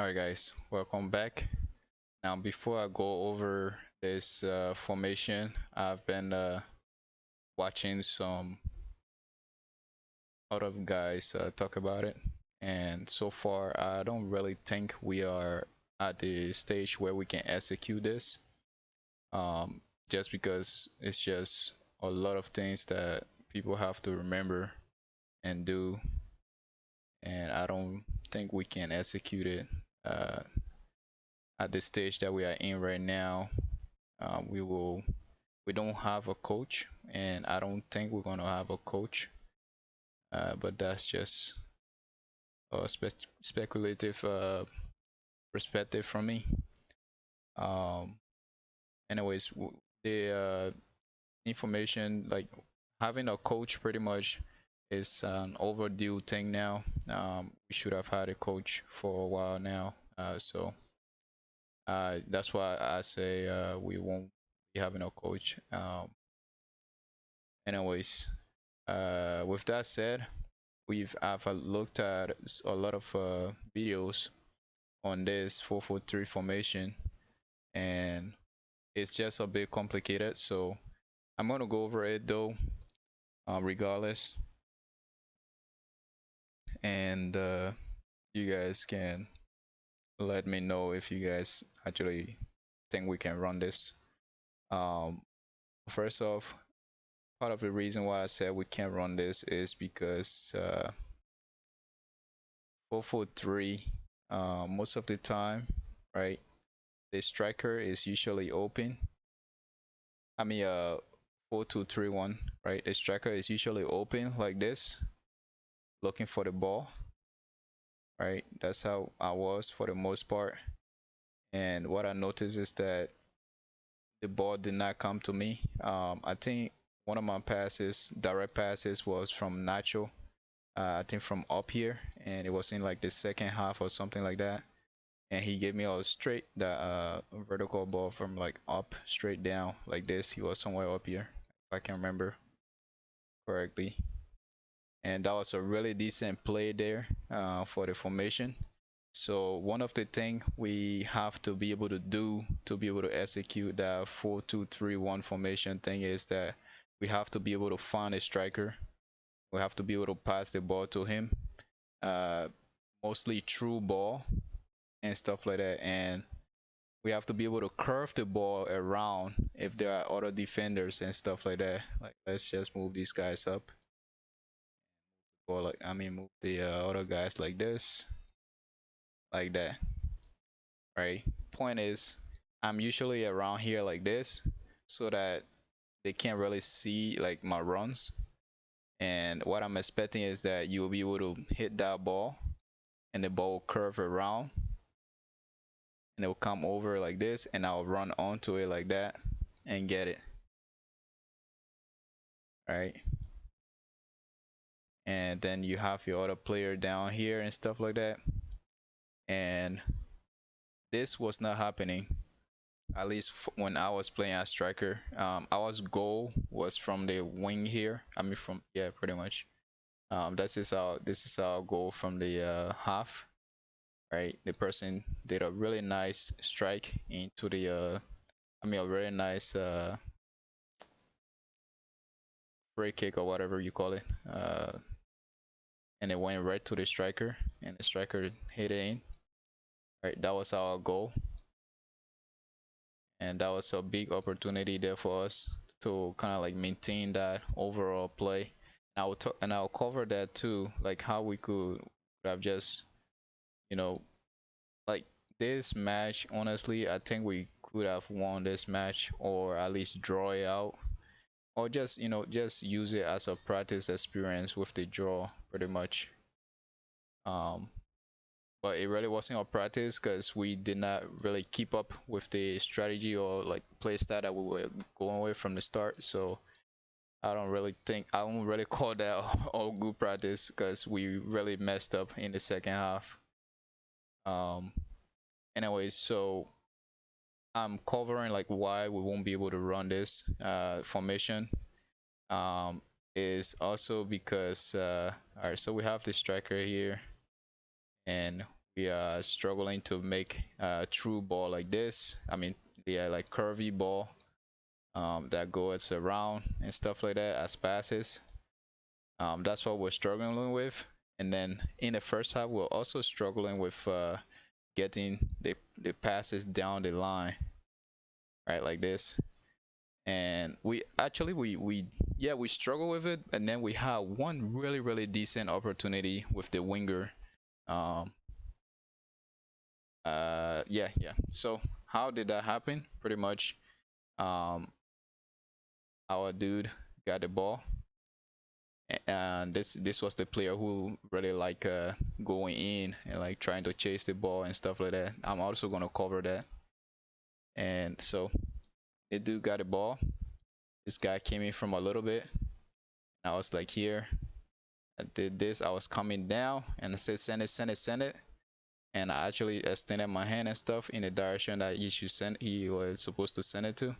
Alright guys, welcome back. Now before I go over this formation, I've been watching some other guys talk about it, and so far I don't really think we are at the stage where we can execute this. Just because it's just a lot of things that people have to remember and do, and I don't think we can execute it uh, at the stage that we are in right now. We don't have a coach, and I don't think we're gonna have a coach. But that's just a speculative perspective from me. Um, anyways, the information, like having a coach pretty much is an overdue thing now. We should have had a coach for a while now. That's why I say we won't be having a coach. Anyways, with that said, I've looked at a lot of videos on this 4-4-3 formation, and it's just a bit complicated. So I'm gonna go over it though, regardless, and you guys can let me know if you guys actually think we can run this. Um, First off, part of the reason why I said we can't run this is because 4-4-3, most of the time, right? The striker is usually open. I mean, 4-2-3-1, right? The striker is usually open like this, looking for the ball, right? That's how I was for the most part. And what I noticed is that the ball did not come to me. I think one of my passes, direct passes, was from Nacho. I think from up here, and it was in like the second half or something like that. And he gave me a straight vertical ball from like up straight down like this. He was somewhere up here, if I can remember correctly. And that was a really decent play there for the formation. So one of the things we have to be able to do to be able to execute that 4-2-3-1 formation thing is that we have to be able to find a striker. We have to be able to pass the ball to him, uh, mostly through ball and stuff like that. And we have to be able to curve the ball around if there are other defenders and stuff like that. Like, let's just move these guys up, or like, I mean, move the other guys like this, like that, right? Point is, I'm usually around here like this so that they can't really see like my runs. And what I'm expecting is that you will be able to hit that ball, and the ball will curve around, and it will come over like this, and I'll run onto it like that and get it, right? And then you have your other player down here and stuff like that. And this was not happening, at least when I was playing as striker. Our goal was from the wing here. I mean, from, yeah, pretty much. This is our goal from the half, right? The person did a really nice strike into the I mean, a really nice free kick or whatever you call it. And it went right to the striker, and the striker hit it in. Right, that was our goal, and that was a big opportunity there for us to kind of like maintain that overall play. And I'll cover that too, like how we could have just, you know, like this match. Honestly, I think we could have won this match, or at least draw it out, or just, just use it as a practice experience with the draw, pretty much. Um, but it really wasn't a practice because we did not really keep up with the strategy or like play style that we were going with from the start. So I don't really call that all good practice because we really messed up in the second half. Um, anyways, so I'm covering like why we won't be able to run this formation. Um, is also because all right, so we have the striker here, and we are struggling to make a true ball like this. I mean, yeah, like curvy ball that goes around and stuff like that as passes. That's what we're struggling with. And then in the first half, we're also struggling with getting the passes down the line, right, like this. And we actually we yeah, we struggle with it. And then we had one really decent opportunity with the winger. Um, yeah. So how did that happen? Pretty much, um, our dude got the ball, and this was the player who really like going in and like trying to chase the ball and stuff like that. I'm also gonna cover that. And so the dude got the ball. This guy came in from a little bit. I was like here. I did this. I was coming down and I said send it. And I actually extended my hand and stuff in the direction that he was supposed to send it to.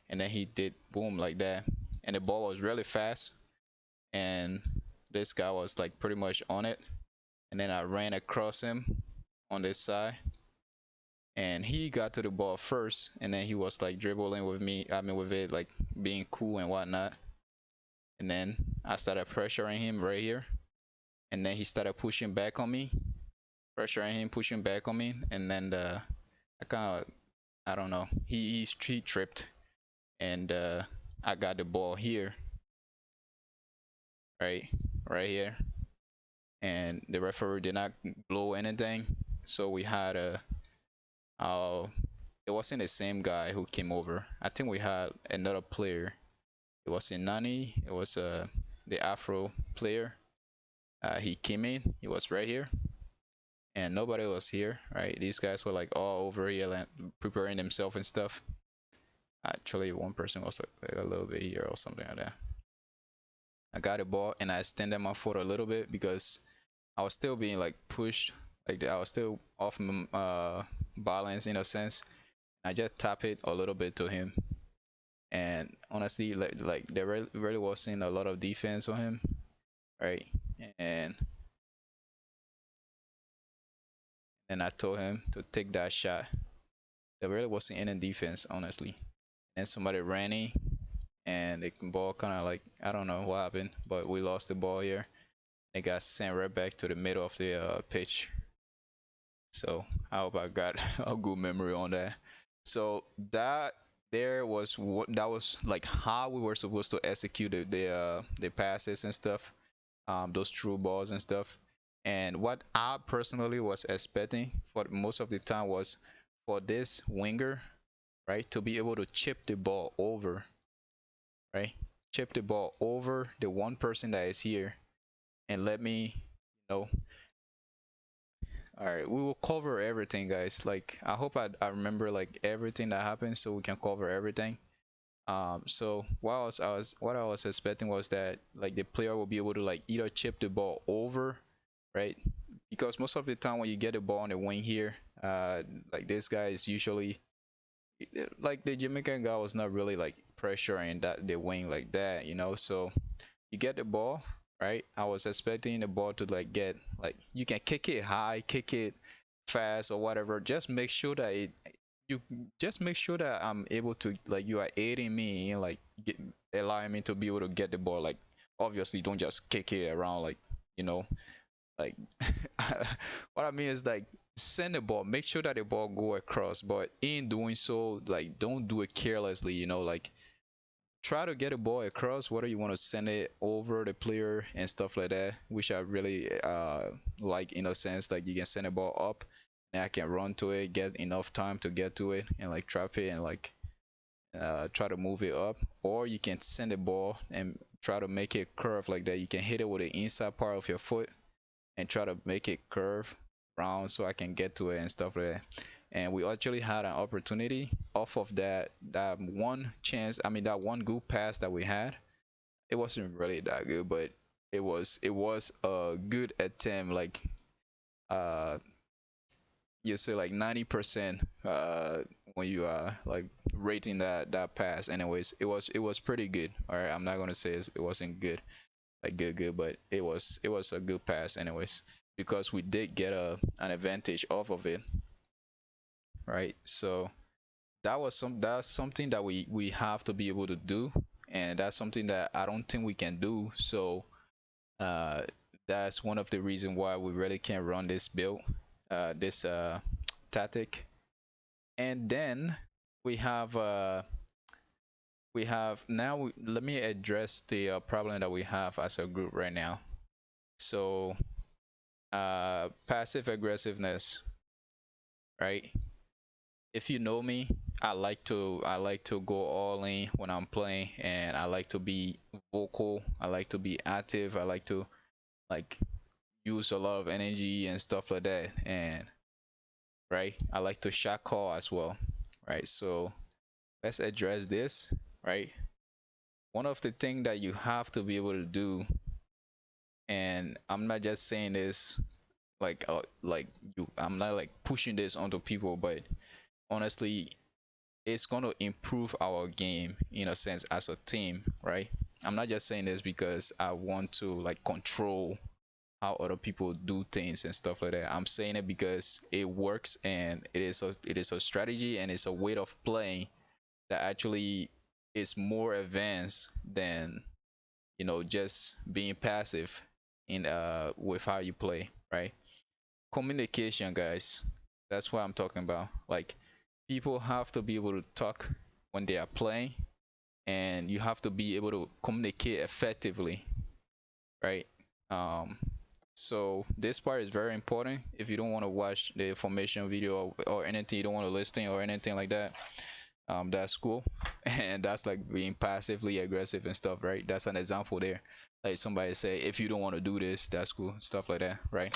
And then he did boom like that. And the ball was really fast. And this guy was like pretty much on it. And then I ran across him on this side. And he got to the ball first. And then he was like dribbling with me. I mean, with it, like being cool and whatnot. And then I started pressuring him right here. And then he started pushing back on me. Pressuring him, pushing back on me. And then I kind of, I don't know. He tripped. And I got the ball here. Right here. And the referee did not blow anything. So we had it wasn't the same guy who came over. I think we had another player. It wasn't Nani. It was the Afro player. He came in. He was right here, and nobody was here. Right? These guys were like all over here, like, preparing themselves and stuff. Actually, one person was like a little bit here or something like that. I got the ball and I extended my foot a little bit because I was still being like pushed. Like I was still off balance in a sense. I just tap it a little bit to him, and honestly, like there really wasn't a lot of defense on him, right? And then I told him to take that shot. There really wasn't any defense, honestly. And somebody ran in, and the ball kind of like, I don't know what happened, but we lost the ball here. It got sent right back to the middle of the pitch. So I hope I got a good memory on that. So that was like how we were supposed to execute the passes and stuff, those true balls and stuff. And what I personally was expecting for most of the time was for this winger, right, to be able to chip the ball over, right, chip the ball over the one person that is here, and let me, you know, all right, we will cover everything, guys. Like, I hope I remember like everything that happened, so we can cover everything. So what I was expecting was that like the player will be able to like either chip the ball over, right? Because most of the time when you get the ball on the wing here, like this guy is usually like the Jamaican guy was not really like pressuring that the wing like that, you know. So you get the ball, right? I was expecting the ball to like get like you can kick it high, kick it fast or whatever. Just make sure that you just make sure that I'm able to like you are aiding me and like allowing me to be able to get the ball. Like obviously don't just kick it around like you know like what I mean is like send the ball, make sure that the ball go across. But in doing so, like don't do it carelessly, you know, like try to get a ball across whether you want to send it over the player and stuff like that, which I really like in a sense like you can send a ball up and I can run to it, get enough time to get to it and like trap it and like try to move it up, or you can send the ball and try to make it curve like that. You can hit it with the inside part of your foot and try to make it curve round so I can get to it and stuff like that. And we actually had an opportunity off of that one chance. I mean that one good pass that we had. It wasn't really that good, but it was a good attempt. Like uh you say like 90% when you are like rating that pass. Anyways, it was pretty good. All right, I'm not gonna say it wasn't good, like good, but it was a good pass anyways. because we did get an advantage off of it, right? So that's something that we have to be able to do, and that's something that I don't think we can do. So uh, that's one of the reasons why we really can't run this build, this tactic. And then we have let me address the problem that we have as a group right now. So passive aggressiveness, right? If you know me, I like to go all in when I'm playing, and I like to be vocal. I like to be active. I like to like use a lot of energy and stuff like that. And right, I like to shot call as well. Right, so let's address this. Right, one of the things that you have to be able to do, and I'm not just saying this like you, I'm not like pushing this onto people, but honestly, it's going to improve our game in a sense as a team, right? I'm not just saying this because I want to like control how other people do things and stuff like that. I'm saying it because it works, and it is a strategy, and it's a way of playing that actually is more advanced than just being passive in with how you play, right? Communication, guys. That's what I'm talking about. Like, people have to be able to talk when they are playing, and you have to be able to communicate effectively, right? Um, so this part is very important. If you don't want to watch the information video, or anything, you don't want to listen or anything like that, that's cool. And that's like being passively aggressive and stuff, right? That's an example there. Like somebody say, if you don't want to do this, that's cool, stuff like that, right?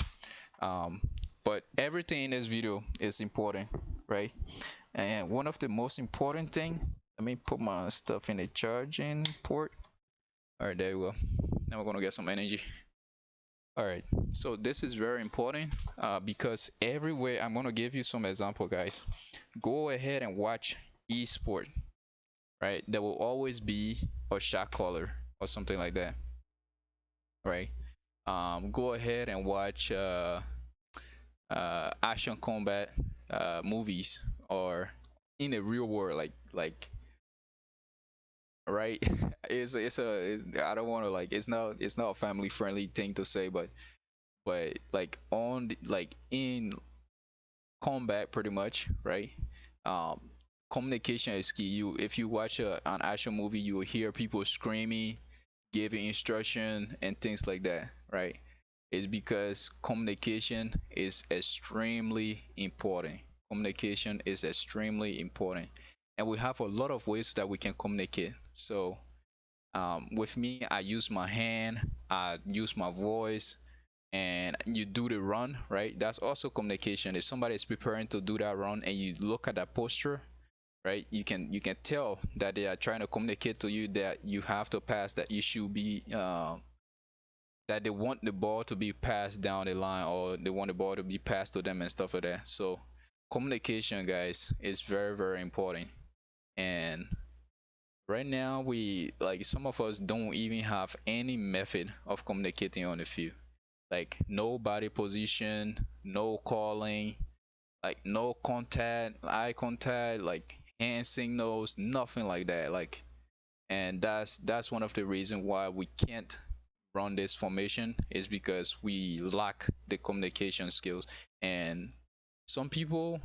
um but everything in this video is important, right? And one of the most important thing, let me put my stuff in the charging port. All right, there we go. Now we're gonna get some energy. All right, so this is very important, because everywhere, I'm gonna give you some example, guys. Go ahead and watch esport, right? There will always be a shot caller or something like that, right? Go ahead and watch action combat movies, or in the real world, like right. It's I don't want to like, it's not a family friendly thing to say, but like like in combat, pretty much, right? um Communication is key. If you watch an action movie, you will hear people screaming, giving instruction and things like that, right? It's because communication is extremely important. Communication is extremely important, and we have a lot of ways that we can communicate. So with me, I use my hand, I use my voice, and you do the run, right? That's also communication. If somebody is preparing to do that run and you look at that posture, right, you can tell that they are trying to communicate to you that you have to pass, that you should be that they want the ball to be passed down the line, or they want the ball to be passed to them and stuff like that. So communication, guys, is very, very important. And right now, we like, some of us don't even have any method of communicating on the field. Like, no body position, no calling, like no contact, eye contact, like hand signals, nothing like that. Like, and that's one of the reasons why we can't run this formation, is because we lack the communication skills. And some people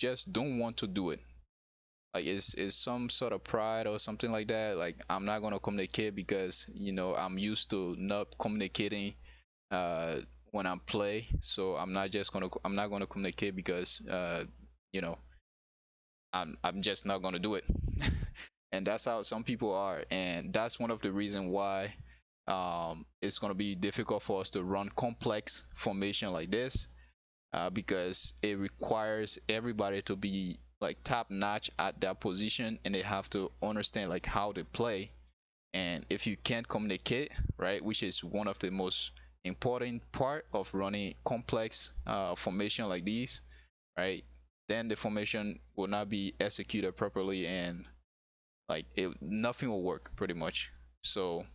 just don't want to do it. Like, it's some sort of pride or something like that. Like, I'm not gonna communicate because I'm used to not communicating uh when I'm play. So I'm not gonna communicate because you know I'm just not gonna do it. And that's how some people are, and that's one of the reasons why it's gonna be difficult for us to run complex formation like this, because it requires everybody to be like top notch at that position, and they have to understand like how to play. And if you can't communicate, right, which is one of the most important part of running complex formation like these, right, then the formation will not be executed properly, and like nothing will work pretty much. So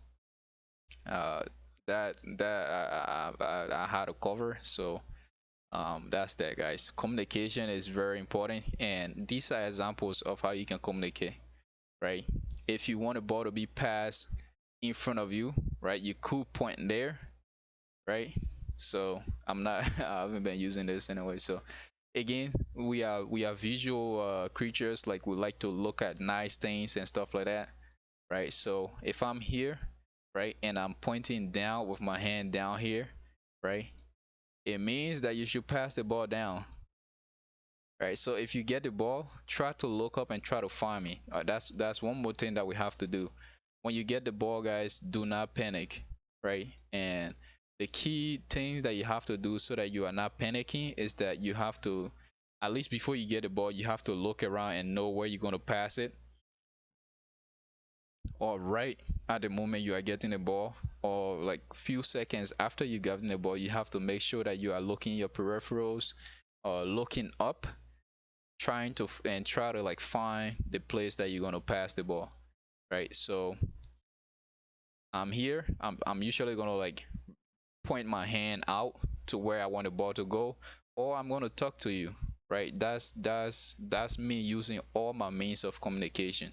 uh I had to cover. So that's that, guys. Communication is very important, and these are examples of how you can communicate, right? If you want a ball to be passed in front of you, right, you could point there, right? So I'm not I haven't been using this anyway. So again, we are visual creatures. Like, we like to look at nice things and stuff like that, right? So if I'm here, right, and I'm pointing down with my hand down here, right, it means that you should pass the ball down, right? So if you get the ball, try to look up and try to find me. That's one more thing that we have to do. When you get the ball, guys, do not panic, right? And the key thing that you have to do so that you are not panicking is that you have to, at least before you get the ball, you have to look around and know where you're going to pass it, or right at the moment you are getting the ball, or like few seconds after you getting the ball. You have to make sure that you are looking your peripherals, or looking up, trying to and try to like find the place that you're going to pass the ball, right? So I'm here, I'm usually going to like point my hand out to where I want the ball to go, or I'm going to talk to you, right? That's me using all my means of communication,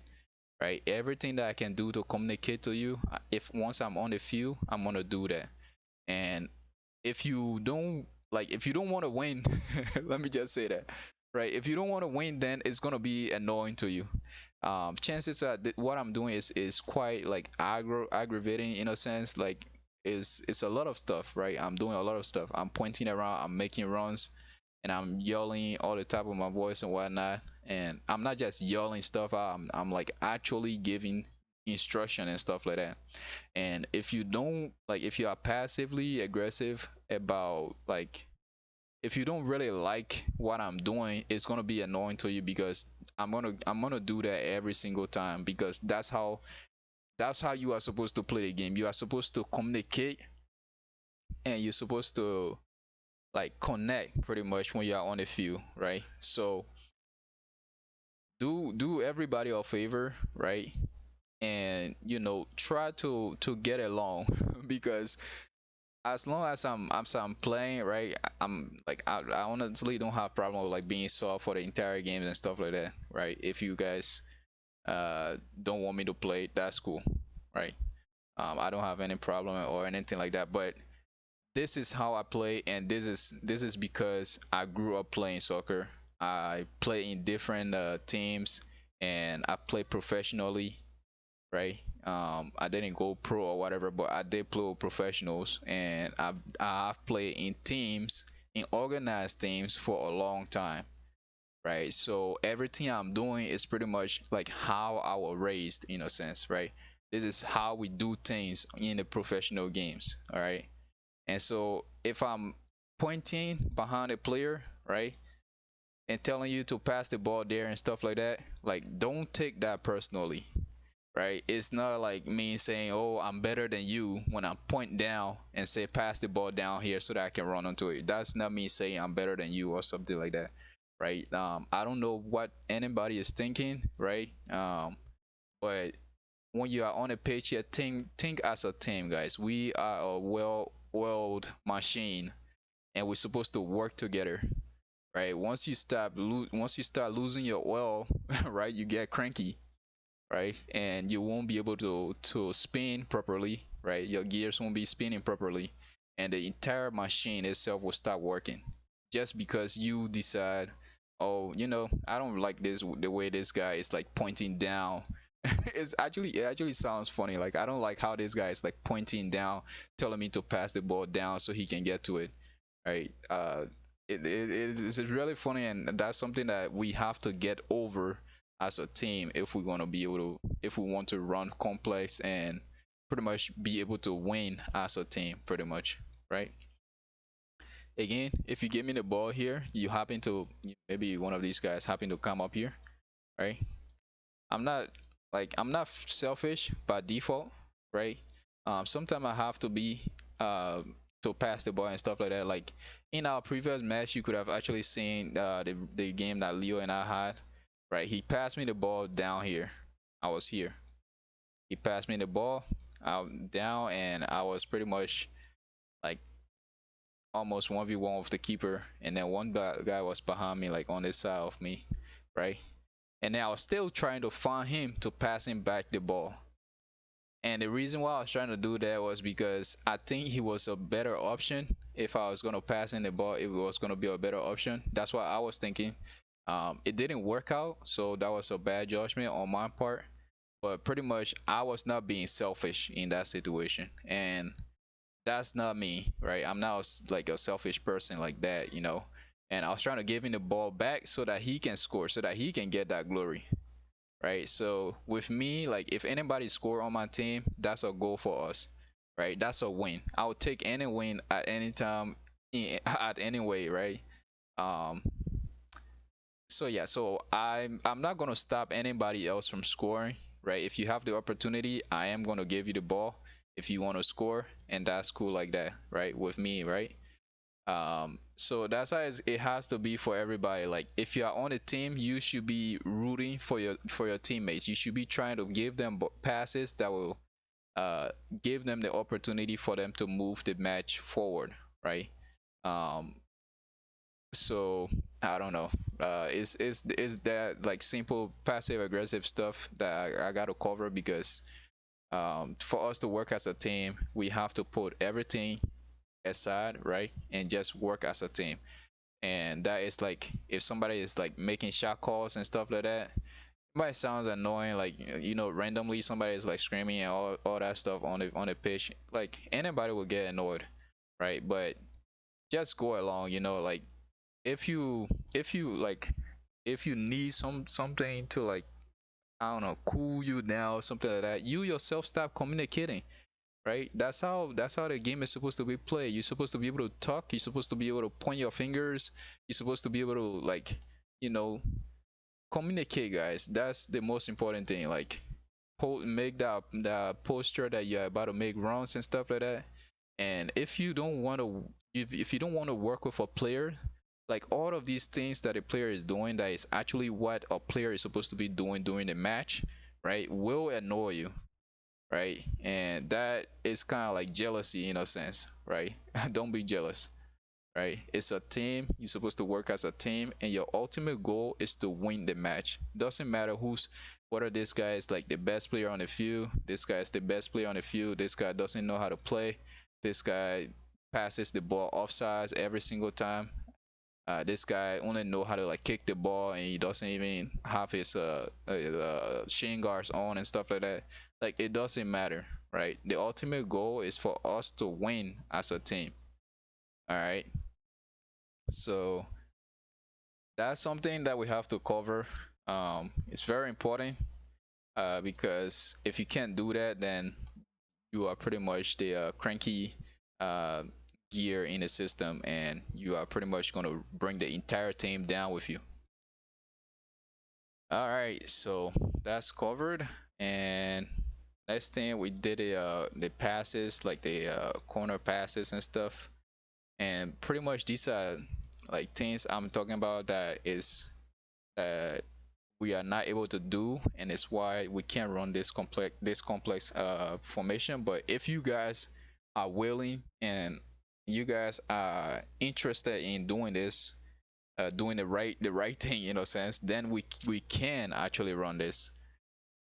right? Everything that I can do to communicate to you, if once I'm on the field, I'm going to do that. And if you don't want to win, let me just say that, right? If you don't want to win, then it's going to be annoying to you. Chances are that what I'm doing is quite like aggravating, in a sense. Like, is it's a lot of stuff, right? I'm doing a lot of stuff. I'm pointing around, I'm making runs, and I'm yelling all the top of my voice and whatnot. And I'm not just yelling stuff out, I'm like actually giving instruction and stuff like that. And if you don't like, if you are passively aggressive about, like, if you don't really like what I'm doing, it's gonna be annoying to you, because I'm gonna do that every single time, because that's how you are supposed to play the game. You are supposed to communicate, and you're supposed to like connect pretty much when you are on the field, right? So do everybody a favor, right? And try to get along because as long as I'm playing, right, I'm like, I honestly don't have problem with like being soft for the entire games and stuff like that, right? If you guys don't want me to play, that's cool, right? I don't have any problem or anything like that. But this is how I play, and this is because I grew up playing soccer. I play in different teams, and I play professionally, right? I didn't go pro or whatever, but I did play with professionals, and I've played in teams, in organized teams for a long time, right? So everything I'm doing is pretty much like how I was raised, in a sense, right? This is how we do things in the professional games, all right? And so if I'm pointing behind a player, right, and telling you to pass the ball there and stuff like that, like, don't take that personally, right? It's not like me saying, "Oh, I'm better than you," when I point down and say, "Pass the ball down here so that I can run onto it." That's not me saying I'm better than you or something like that, right? I don't know what anybody is thinking, right? But when you are on a pitch here, think as a team, guys. We are a well-oiled machine, and we're supposed to work together, right? Once you start losing your oil, right, you get cranky, right? And you won't be able to spin properly, right? Your gears won't be spinning properly, and the entire machine itself will stop working just because you decide, oh, I don't like this the way this guy is like pointing down. It actually sounds funny. Like, I don't like how this guy is like pointing down, telling me to pass the ball down so he can get to it, right? It's really funny, and that's something that we have to get over as a team if we're going to be able to, if we want to run complex and pretty much be able to win as a team, pretty much, right? Again, if you give me the ball here, you happen to, maybe one of these guys happen to come up here, right? I'm not I'm not selfish by default, right? Sometimes I have to be uh to pass the ball and stuff like that. Like, in our previous match, you could have actually seen the game that Leo and I had, right? He passed me the ball down here. I was here. He passed me the ball out down, and I was pretty much like almost 1v1 with the keeper, and then one guy was behind me, like on this side of me, right? And then I was still trying to find him to pass him back the ball. And the reason why I was trying to do that was because I think he was a better option. If I was gonna pass in the ball, it was gonna be a better option. That's what I was thinking. It didn't work out, so that was a bad judgment on my part. But pretty much, I was not being selfish in that situation, and that's not me, right? I'm not like a selfish person like that, you know. And I was trying to give him the ball back so that he can score, so that he can get that glory, right? So with me, like if anybody score on my team, that's a goal for us, right? That's a win. I would take any win at any time, at any way, right? Um. So yeah, so I'm not gonna stop anybody else from scoring, right? If you have the opportunity, I am gonna give you the ball if you want to score, and that's cool like that, right? With me, right? So that's how it has to be for everybody. Like if you are on a team, you should be rooting for your teammates. You should be trying to give them passes that will uh give them the opportunity for them to move the match forward, right? um so I don't know. Is that like simple passive aggressive stuff that I got to cover, because for us to work as a team, we have to put everything aside, right, and just work as a team. And that is like if somebody is like making shot calls and stuff like that, it might sounds annoying, like randomly somebody is like screaming and all that stuff on the pitch. Like anybody will get annoyed, right? But just go along, like if you if you like if you need something to, like, I don't know, cool you down, something like that, you yourself stop communicating, right? That's how the game is supposed to be played. You're supposed to be able to talk, you're supposed to be able to point your fingers, you're supposed to be able to, like, you know communicate, guys. That's the most important thing. Like, make that posture that you're about to make runs and stuff like that. And if you don't want to work with a player, like all of these things that a player is doing that is actually what a player is supposed to be doing during the match, right, will annoy you, right? And that is kind of like jealousy in a sense, right? Don't be jealous, right? It's a team. You're supposed to work as a team, and your ultimate goal is to win the match. Doesn't matter whether this guy is like the best player on the field, this guy is the best player on the field, this guy doesn't know how to play, this guy passes the ball offsides every single time. This guy only know how to like kick the ball, and he doesn't even have his shin guards on and stuff like that. Like, it doesn't matter, right? The ultimate goal is for us to win as a team. All right. So that's something that we have to cover. It's very important, because if you can't do that, then you are pretty much the cranky uh, gear in the system, and you are pretty much going to bring the entire team down with you. All right, so that's covered. And next thing we did, the passes, like the corner passes and stuff. And pretty much these are like things I'm talking about that we are not able to do, and it's why we can't run this complex formation. But if you guys are willing and you guys are interested in doing this, doing the right thing, in a sense, then we can actually run this.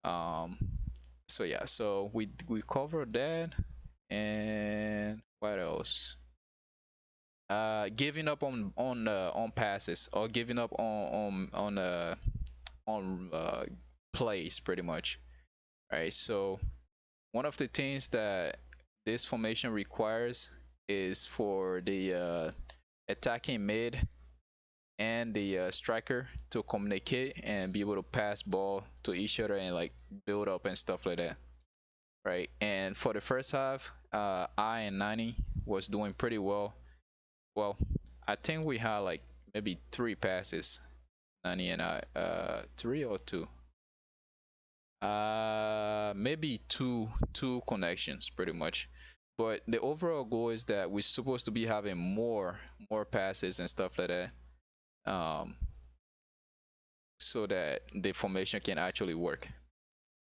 um so yeah, so we covered that. And what else? Giving up on passes, or giving up on plays, pretty much, right? So one of the things that this formation requires is for the attacking mid and the striker to communicate and be able to pass ball to each other and like build up and stuff like that, right? And for the first half, I and 90 was doing pretty well. Well, I think we had like maybe three passes, 90 and I, three or two, maybe two connections, pretty much. But the overall goal is that we're supposed to be having more passes and stuff like that, um so that the formation can actually work.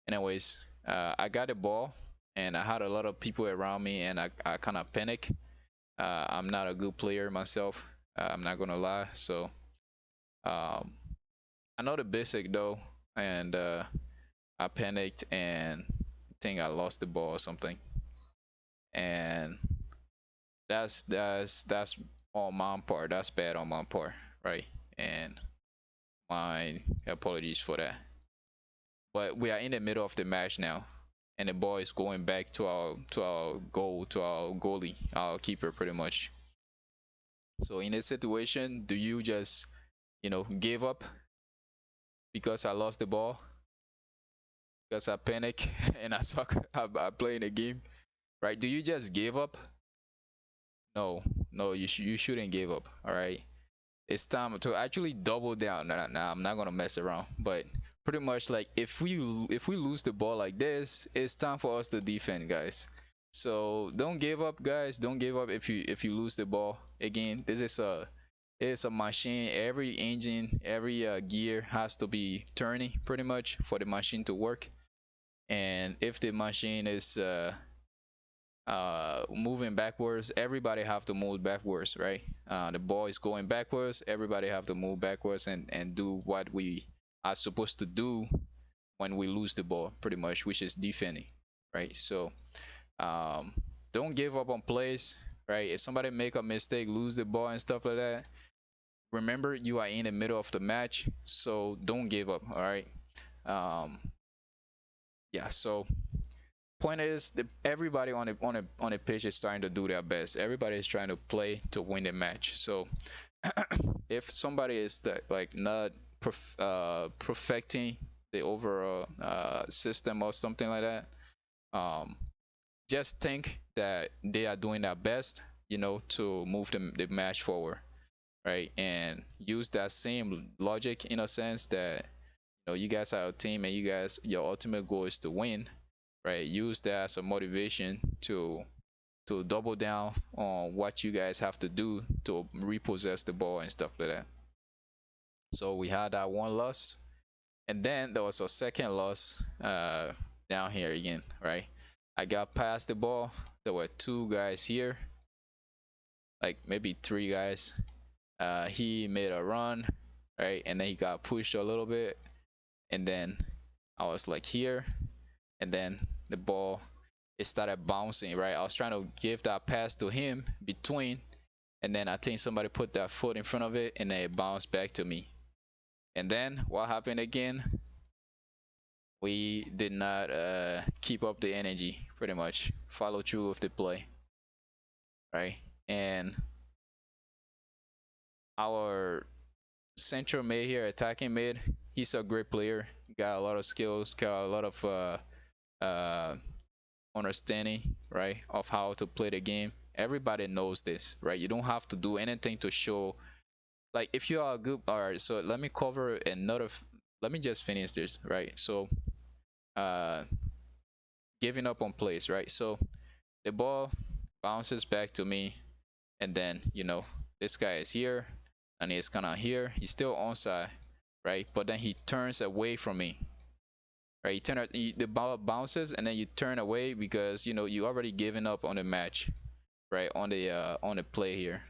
Anyways, I got the ball, and I had a lot of people around me, and I kind of panicked. I'm not a good player myself. I'm not gonna lie. So um, I know the basic though, and I panicked and think I lost the ball or something, and that's on my part. That's bad on my part, right? And my apologies for that. But we are in the middle of the match now, and the ball is going back to our goal, to our goalie, our keeper, pretty much. So in this situation, do you just give up because I lost the ball, because I panic and I suck, I play in the game, right? Do you just give up? No, no, you shouldn't give up. All right, it's time to actually double down. Nah, I'm not gonna mess around. But pretty much like if we lose the ball like this, it's time for us to defend, guys. So don't give up, guys. Don't give up if you lose the ball. Again, this is a it's a machine. Every engine, every gear has to be turning pretty much for the machine to work. And if the machine is moving backwards, everybody have to move backwards, right? The ball is going backwards, everybody have to move backwards and do what we are supposed to do when we lose the ball, pretty much, which is defending, right? So um don't give up on plays, right? If somebody make a mistake, lose the ball and stuff like that, remember you are in the middle of the match, so don't give up. All right. um yeah, so point is everybody on a pitch is trying to do their best. Everybody is trying to play to win the match. So if somebody is like not perfecting the overall system or something like that, um just think that they are doing their best, to move the match forward, right? And use that same logic in a sense that you guys are a team and your ultimate goal is to win, right? Use that as a motivation to double down on what you guys have to do to repossess the ball and stuff like that. So we had that one loss, and then there was a second loss down here again, right? I got past the ball. There were two guys here, like maybe three guys. He made a run, right? And then he got pushed a little bit, and then I was like here, and then the ball, it started bouncing, right? I was trying to give that pass to him between, and then I think somebody put that foot in front of it, and then it bounced back to me. And then what happened again? We did not keep up the energy, pretty much follow through with the play, right? And our central mid here, attacking mid, he's a great player, got a lot of skills, got a lot of understanding, right, of how to play the game. Everybody knows this, right? You don't have to do anything to show. Like if you are a good, all right, so let me cover another let me just finish this, right? So uh giving up on plays, right? So the ball bounces back to me, and then this guy is here and he's kind of here, he's still onside, right? But then he turns away from me, right? The ball bounces and then you turn away because you already given up on the match, right? On the play here.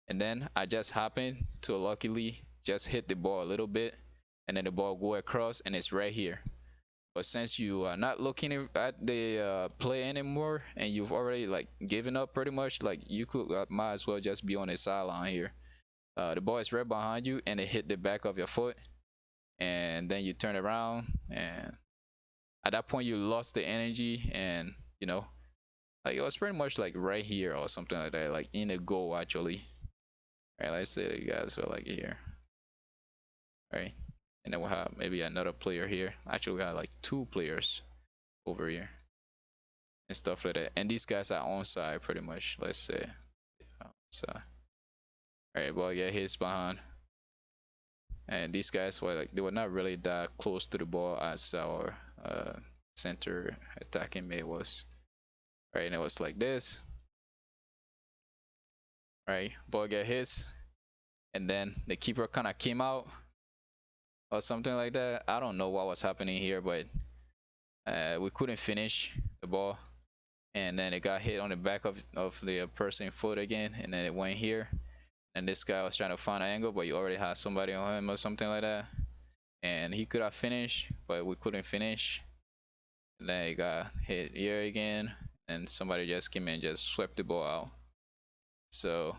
And then I just happened to luckily just hit the ball a little bit, and then the ball go across and it's right here. But since you are not looking at the play anymore and you've already like given up pretty much, like you could might as well just be on the sideline here. The ball is right behind you and it hit the back of your foot, and then you turn around, and at that point you lost the energy, and like it was pretty much like right here or something like that, like in the goal actually. All right, let's say you guys were like here, right? And then we'll have maybe another player here. Actually, we have like two players over here and stuff like that. And these guys are onside pretty much. Let's say onside. All right, well, yeah, he's behind. And these guys were like, they were not really that close to the ball as our center attacking mate was. Right, and it was like this. Right, ball get hits, and then the keeper kind of came out or something like that. I don't know what was happening here, but we couldn't finish the ball, and then it got hit on the back of the person foot again, and then it went here. And this guy was trying to find an angle, but you already had somebody on him or something like that. And he could have finished, but we couldn't finish. And then he got hit here again, and somebody just came in and just swept the ball out. So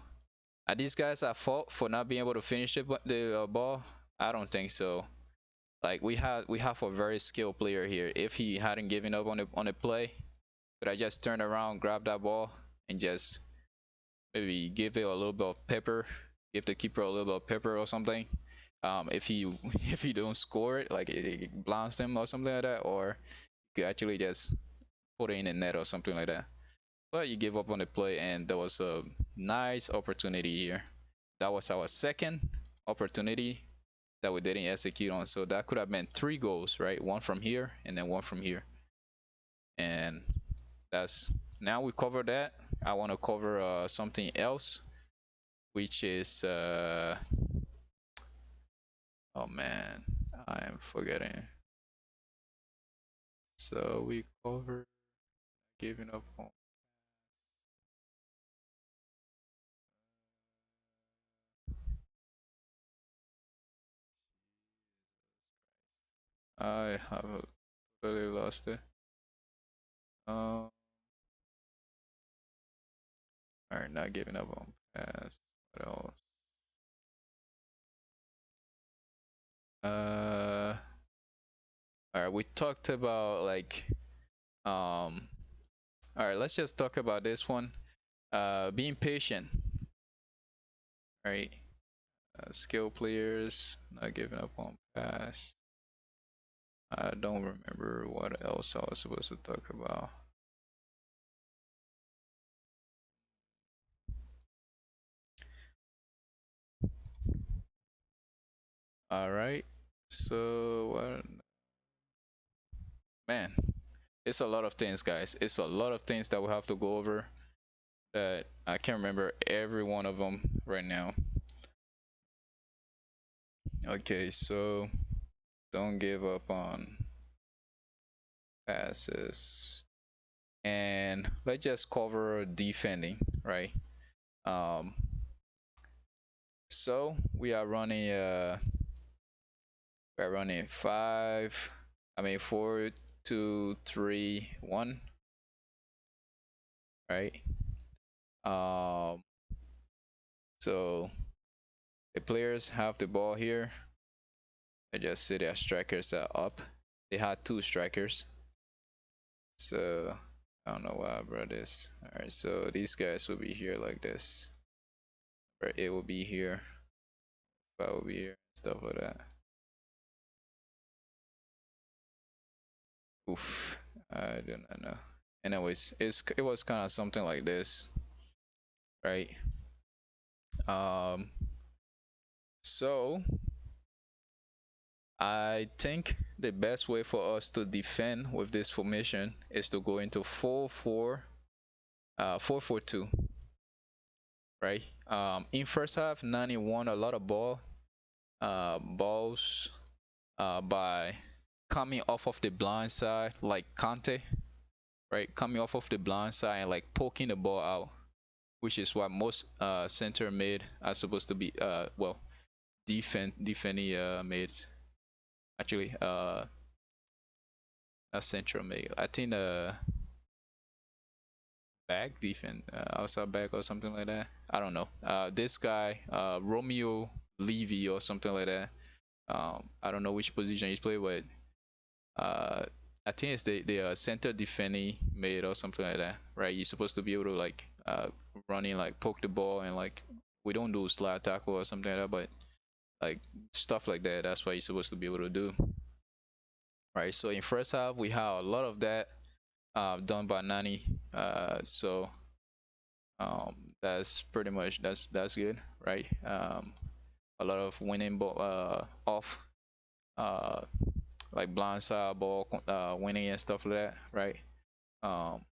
are these guys at fault for not being able to finish the ball? I don't think so. Like we have a very skilled player here. If he hadn't given up on the play, could I just turn around, grab that ball, and just maybe give it a little bit of pepper, give the keeper a little bit of pepper or something. If he if he don't score it, like it blinds him or something like that, or you could actually just put it in the net or something like that. But you give up on the play, and there was a nice opportunity here. That was our second opportunity that we didn't execute on. So that could have been 3 goals, right? One from here and then one from here. And that's now we cover that. I want to cover something else, which is oh man, I am forgetting. So we cover giving up on. I have totally lost it. All right, not giving up on pass. What else? All right, we talked about like all right, let's just talk about this one. Being patient, right? Skill players, not giving up on pass. I don't remember what else I was supposed to talk about. All right, so man, it's a lot of things, guys. It's a lot of things that we have to go over. That I can't remember every one of them right now. Okay, so don't give up on passes. And let's just cover defending, right? Um so we're running 4-2-3-1, right? Um so the players have the ball here. I just see their strikers are up. They had 2 strikers. So I don't know why I brought this. Alright, so these guys will be here like this. Right, it will be here. If I will be here, stuff like that. Oof. I do not know. Anyways, it was kind of something like this, right? Um so I think the best way for us to defend with this formation is to go into 4-4-2, right? In first half, Nani won a lot of balls by coming off of the blind side like Conte, right? Coming off of the blind side and like poking the ball out, which is what most center mid are supposed to be. Well, defending mids actually. A central mid. I think back defense, outside back or something like that. I don't know. This guy, Romeo Levy or something like that. I don't know which position he's played, but I think it's the center defending mid or something like that, right? You're supposed to be able to like running like poke the ball and like we don't do slide tackle or something like that, but like stuff like that. That's what you're supposed to be able to do, right? So in first half we have a lot of that done by Nani. So that's pretty much that's good, right? A lot of winning ball off uh like blindside ball winning and stuff like that, right? Um,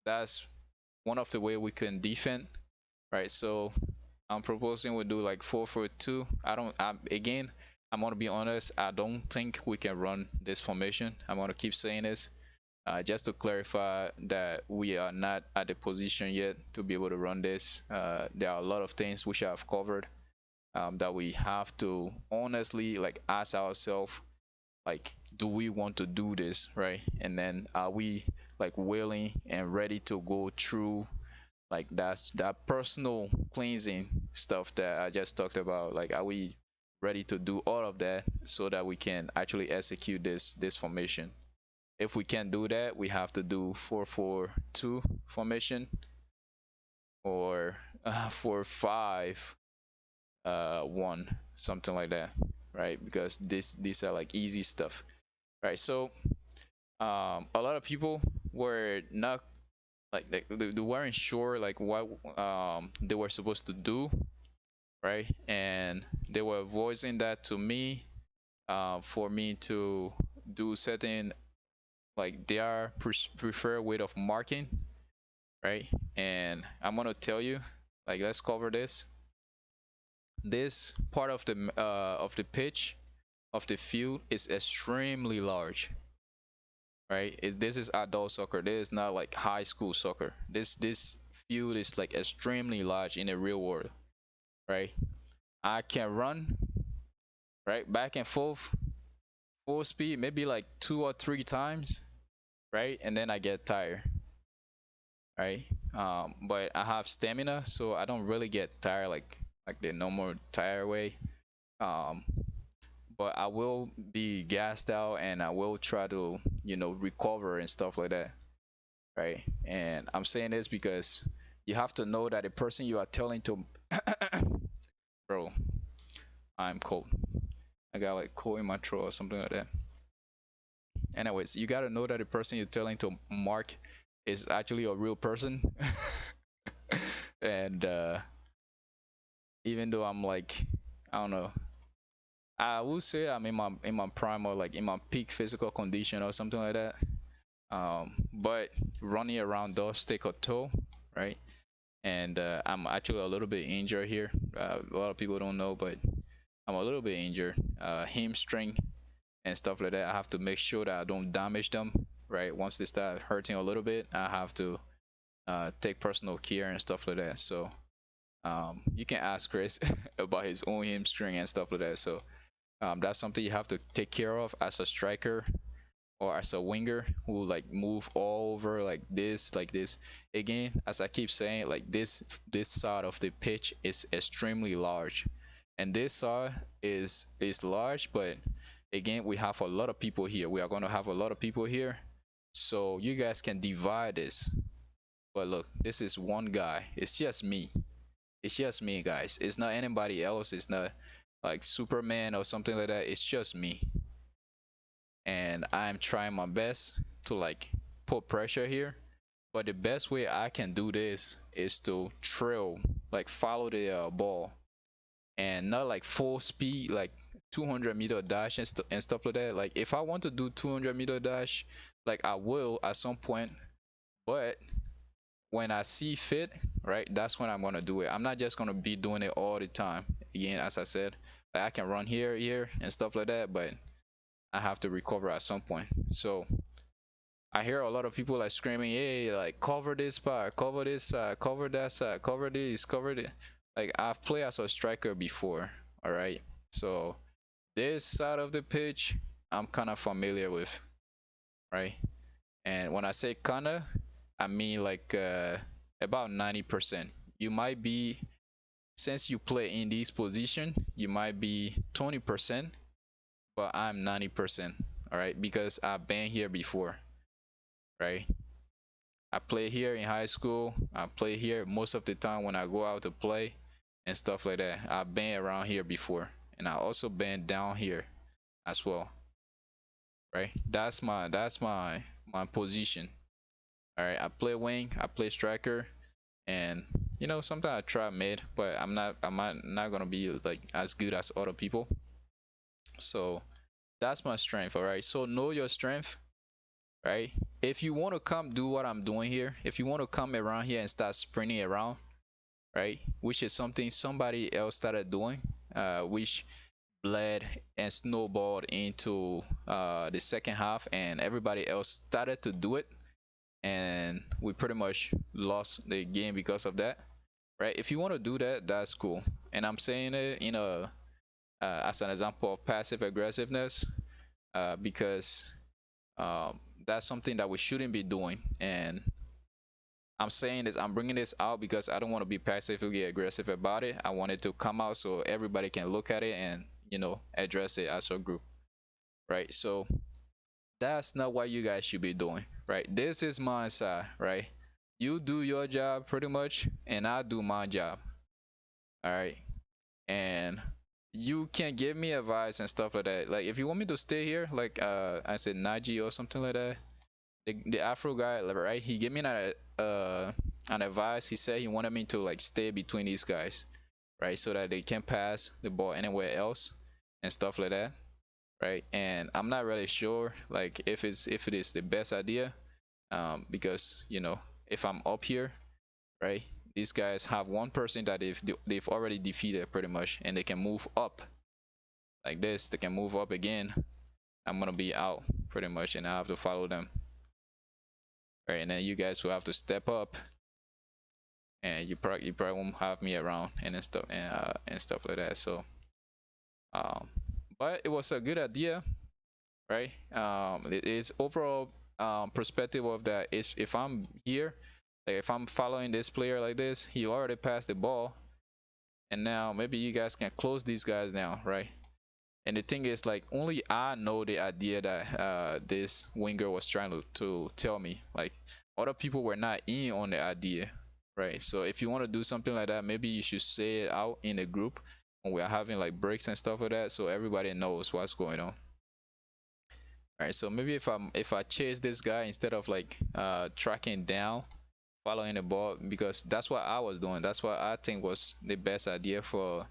that's one of the way we can defend, right? So I'm proposing we do like 4-4-2. Again, I'm gonna be honest. I don't think we can run this formation. I'm gonna keep saying this. Just to clarify that we are not at the position yet to be able to run this. There are a lot of things which I've covered that we have to honestly like ask ourselves, like, do we want to do this, right? And then are we like willing and ready to go through like that personal cleansing stuff that I just talked about? Like, are we ready to do all of that so that we can actually execute this formation? If we can't do that, we have to do 4-4-2 formation, or 4-5 1, something like that, right? Because these are like easy stuff, right? So a lot of people were not like they weren't sure like what they were supposed to do, right? And they were voicing that to me, for me to do certain like their preferred way of marking, right? And I'm gonna tell you, like, let's cover this. This part of the pitch of the field is extremely large, right? This is adult soccer. This is not like high school soccer. This field is like extremely large in the real world, right? I can run right back and forth full speed, maybe like 2 or 3 times, right? And then I get tired, right? But I have stamina, so I don't really get tired like the normal tire way. Um, but I will be gassed out, and I will try to recover and stuff like that, right? And I'm saying this because you have to know that the person you are telling to, bro, I'm cold. I got like cold in my throat or something like that. Anyways, you gotta know that the person you're telling to mark is actually a real person. And even though I'm like, I don't know, I would say I'm in my prime, or like in my peak physical condition or something like that. But running around does take a toll, right? And I'm actually a little bit injured here. A lot of people don't know, but I'm a little bit injured. Hamstring and stuff like that. I have to make sure that I don't damage them, right? Once they start hurting a little bit, I have to take personal care and stuff like that. So you can ask Chris about his own hamstring and stuff like that. So that's something you have to take care of as a striker or as a winger who like move all over like this, like this. Again, as I keep saying, like this side of the pitch is extremely large, and this side is large, but again, we have a lot of people here. We are going to have a lot of people here, so you guys can divide this. But look, this is one guy. It's just me. It's just me, guys. It's not anybody else. It's not like Superman or something like that. It's just me. And I'm trying my best to like put pressure here. But the best way I can do this is to trail, like follow the ball, and not like full speed, like 200-meter dash and stuff like that. Like if I want to do 200-meter dash, like I will at some point, but when I see fit, right, that's when I'm gonna do it. I'm not just gonna be doing it all the time. Again, as I said, like I can run here, and stuff like that, but I have to recover at some point. So I hear a lot of people like screaming, "Hey, like cover this part, cover this side, cover that side, cover this, cover it." Like I've played as a striker before, all right. So this side of the pitch, I'm kind of familiar with, right? And when I say kinda, I mean like about 90%. You might be, since you play in this position, you might be 20%, but I'm 90%, all right, because I've been here before, right? I play here in high school. I play here most of the time when I go out to play and stuff like that. I've been around here before, and I also been down here as well, right? That's my position. All right, I play wing, I play striker, and sometimes I try mid, but I'm not gonna be like as good as other people. So that's my strength. All right, so know your strength, right? If you want to come do what I'm doing here, if you want to come around here and start sprinting around, right, which is something somebody else started doing, which bled and snowballed into the second half, and everybody else started to do it, and we pretty much lost the game because of that. Right? If you want to do that, that's cool. And I'm saying it in a as an example of passive aggressiveness, because that's something that we shouldn't be doing. And I'm saying this, I'm bringing this out because I don't want to be passively aggressive about it. I want it to come out so everybody can look at it and, address it as a group, right? So that's not what you guys should be doing, right? This is my side, right? You do your job pretty much, and I do my job, all right? And you can give me advice and stuff like that. Like if you want me to stay here, like I said Naji or something like that, the Afro guy, right? He gave me an advice. He said he wanted me to like stay between these guys, right, so that they can pass the ball anywhere else and stuff like that, right? And I'm not really sure like if it is the best idea, because if I'm up here, right, these guys have one person that they've already defeated pretty much, and they can move up like this. They can move up again. I'm gonna be out pretty much, and I have to follow them, right? And then you guys will have to step up, and you probably won't have me around and stuff like that. So um but it was a good idea, right? It is overall perspective of that. If I'm here, like if I'm following this player like this, he already passed the ball, and now maybe you guys can close these guys down, right? And the thing is, like, only I know the idea that this winger was trying to tell me. Like, other people were not in on the idea, right? So if you want to do something like that, maybe you should say it out in a group when we are having like breaks and stuff like that, so everybody knows what's going on. All right, so maybe if I chase this guy instead of like tracking down, following the ball, because that's what I was doing. That's what I think was the best idea for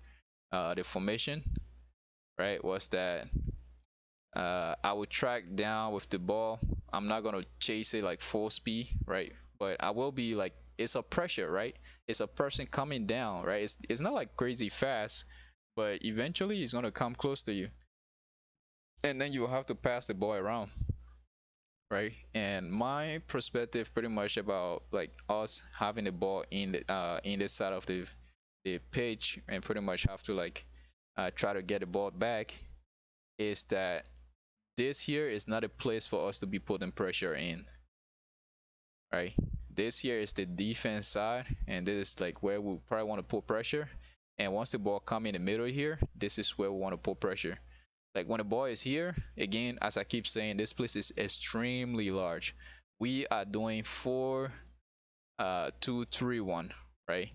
the formation, right? Was that I would track down with the ball. I'm not gonna chase it like full speed, right? But I will be like, it's a pressure, right? It's a person coming down, right? It's not like crazy fast, but eventually he's gonna come close to you, and then you will have to pass the ball around, right? And my perspective pretty much about like us having the ball in the side of the pitch, and pretty much have to like try to get the ball back, is that this here is not a place for us to be putting pressure in, right? This here is the defense side, and this is like where we probably want to put pressure. And once the ball come in the middle here, this is where we want to put pressure. Like when the ball is here, again, as I keep saying, this place is extremely large. We are doing 4 2 3 1, right?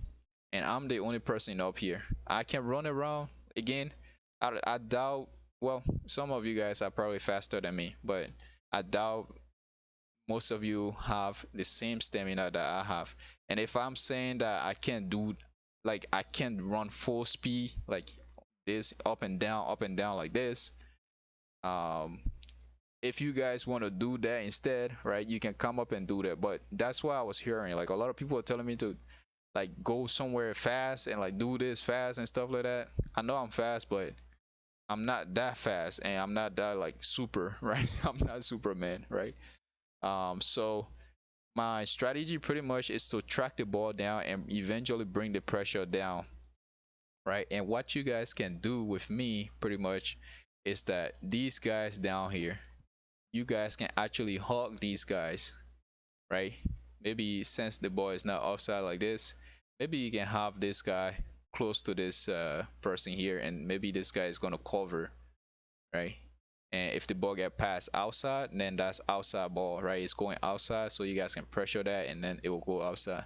And I'm the only person up here. I can run around again. I doubt, well, some of you guys are probably faster than me, but I doubt most of you have the same stamina that I have. And if I'm saying that I can't do, like I can't run full speed like this, up and down like this, um if you guys want to do that instead, right, you can come up and do that. But that's what I was hearing, like a lot of people are telling me to like go somewhere fast and like do this fast and stuff like that. I know I'm fast, but I'm not that fast, and I'm not that like super, right? I'm not Superman, right? So my strategy pretty much is to track the ball down and eventually bring the pressure down, right? And what you guys can do with me pretty much is that these guys down here, you guys can actually hug these guys, right? Maybe since the ball is not offside like this, maybe you can have this guy close to this person here, and maybe this guy is gonna cover, right? And if the ball get passed outside, then that's outside ball, right? It's going outside, so you guys can pressure that, and then it will go outside,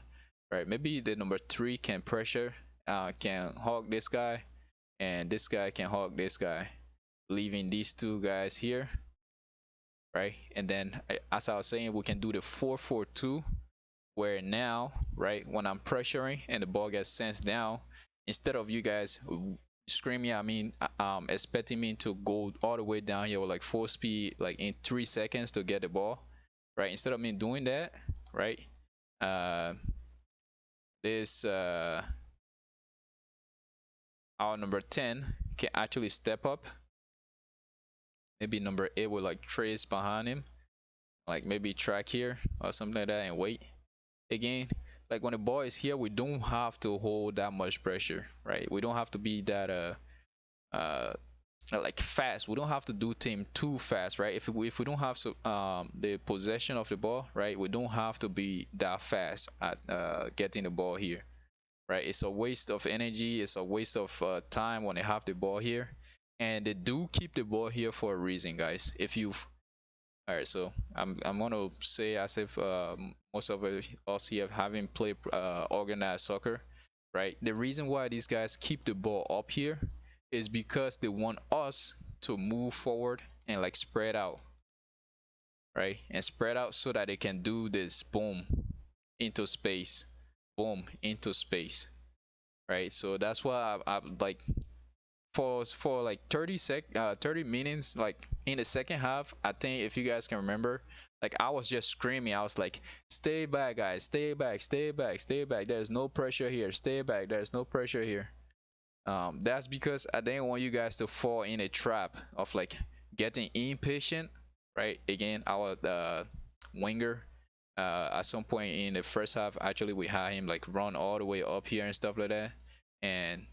right? Maybe the number 3 can pressure, can hog this guy, and this guy can hog this guy, leaving these 2 guys here, right? And then, as I was saying, we can do the 4-4-2, where now, right, when I'm pressuring and the ball gets sent down, instead of you guys screaming at me, expecting me to go all the way down here with like full speed, like in 3 seconds to get the ball, right? Instead of me doing that, right, uh, this our number 10 can actually step up. Maybe number 8 will like trace behind him, like maybe track here or something like that and wait. Again, like when the ball is here, we don't have to hold that much pressure, right? We don't have to be that uh like fast. We don't have to do team too fast, right? If we don't have the possession of the ball, right, we don't have to be that fast at getting the ball here, right? It's a waste of energy. It's a waste of time when they have the ball here, and they do keep the ball here for a reason, guys. If you've All right, so I'm gonna say as if most of us here haven't played organized soccer, right? The reason why these guys keep the ball up here is because they want us to move forward and like spread out, right? And spread out so that they can do this boom into space, boom into space, right? So that's why I like for like 30 minutes, like in the second half. I think if you guys can remember, like I was just screaming. I was like, stay back, guys, stay back, stay back, stay back, there's no pressure here, stay back, there's no pressure here. That's because I didn't want you guys to fall in a trap of like getting impatient, right? Again, our winger, at some point in the first half, actually we had him like run all the way up here and stuff like that. And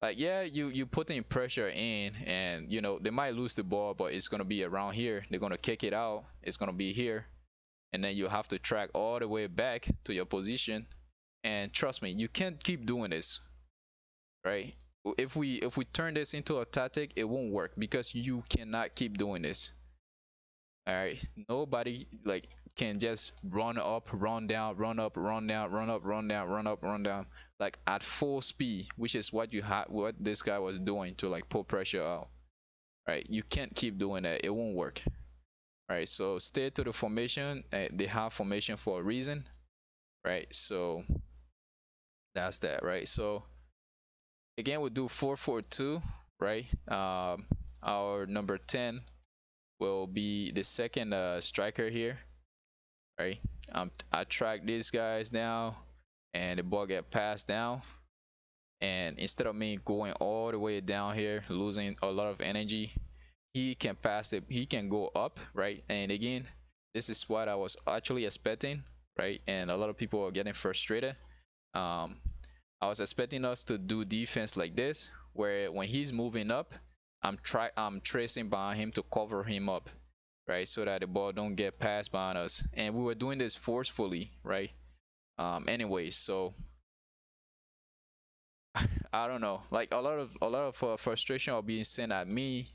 like, yeah, you putting pressure in, and you know they might lose the ball, but it's gonna be around here. They're gonna kick it out, it's gonna be here, and then you have to track all the way back to your position. And trust me, you can't keep doing this, right? If we turn this into a tactic, it won't work because you cannot keep doing this. All right, nobody like can just run up, run down, run up, run down, run up, run down, run up, run down, like at full speed, which is what you had, what this guy was doing to like pull pressure out. Right, you can't keep doing that. It won't work. Right, so stay to the formation. They have formation for a reason. Right, so that's that. Right, so again, we do 4-4-2. Right, our number 10 will be the second striker here, right? I track these guys down, and the ball get passed down. And instead of me going all the way down here, losing a lot of energy, he can pass it. He can go up, right? And again, this is what I was actually expecting, right? And a lot of people are getting frustrated. Um, I was expecting us to do defense like this, where when he's moving up, I'm tracing behind him to cover him up, right? So that the ball don't get passed behind us. And we were doing this forcefully, right? Anyways, so I don't know, like a lot of frustration are being sent at me,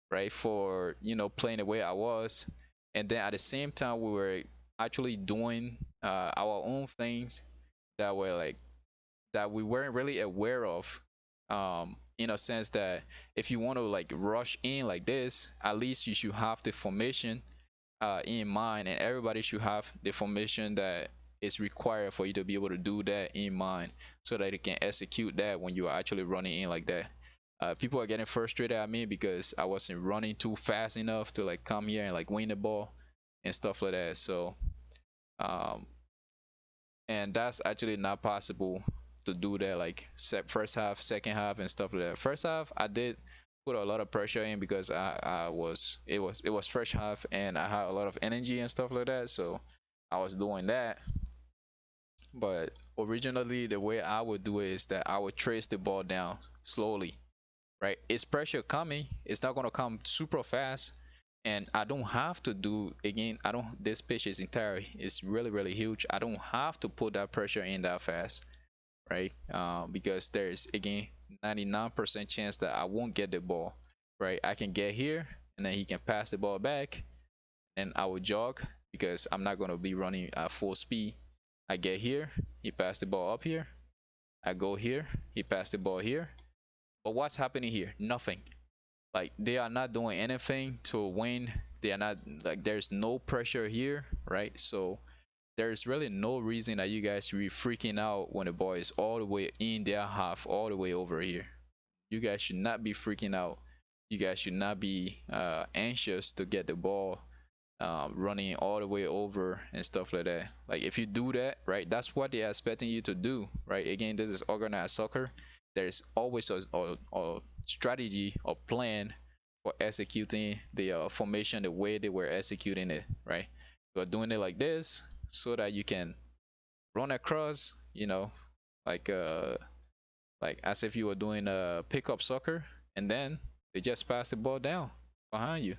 right? For playing the way I was, and then at the same time we were actually doing our own things that were like that we weren't really aware of. In a sense that if you want to like rush in like this, at least you should have the formation in mind, and everybody should have the formation that is required for you to be able to do that in mind, so that you can execute that when you are actually running in like that. People are getting frustrated at me because I wasn't running too fast enough to like come here and like win the ball and stuff like that. So um and that's actually not possible to do that, like set first half, second half, and stuff like that. First half I did put a lot of pressure in because I was it was first half and I had a lot of energy and stuff like that, so I was doing that. But originally the way I would do it is that I would trace the ball down slowly, right? It's pressure coming, it's not going to come super fast, and I don't have to do, again, I don't, this pitch is entire, it's really huge. I don't have to put that pressure in that fast, right? Because there's again 99% chance that I won't get the ball, right? I can get here and then he can pass the ball back, and I will jog because I'm not going to be running at full speed. I get here, he passed the ball up here, I go here, he passed the ball here. But what's happening here? Nothing. Like they are not doing anything to win. They are not, like, there's no pressure here, right? So there's really no reason that you guys should be freaking out when the ball is all the way in their half, all the way over here. You guys should not be freaking out. You guys should not be anxious to get the ball running all the way over and stuff like that. Like if you do that, right, that's what they're expecting you to do, right? Again, this is organized soccer. there's always a strategy or plan for executing the formation the way they were executing it, right? You're doing it like this so that you can run across, like like as if you were doing a pickup soccer, and then they just pass the ball down behind you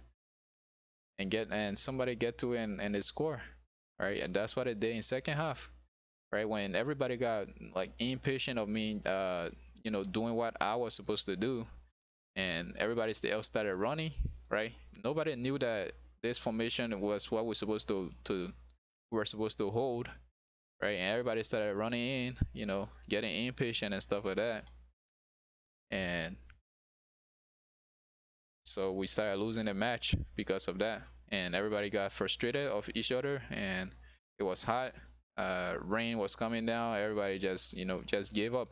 and somebody get to it and they score, right? And that's what they did in second half, right? When everybody got like impatient of me, doing what I was supposed to do, and everybody else started running, right? Nobody knew that this formation was what we're supposed to we were supposed to hold, right? And everybody started running in, getting impatient and stuff like that, and so we started losing the match because of that, and everybody got frustrated of each other, and it was hot. Rain was coming down. Everybody just gave up,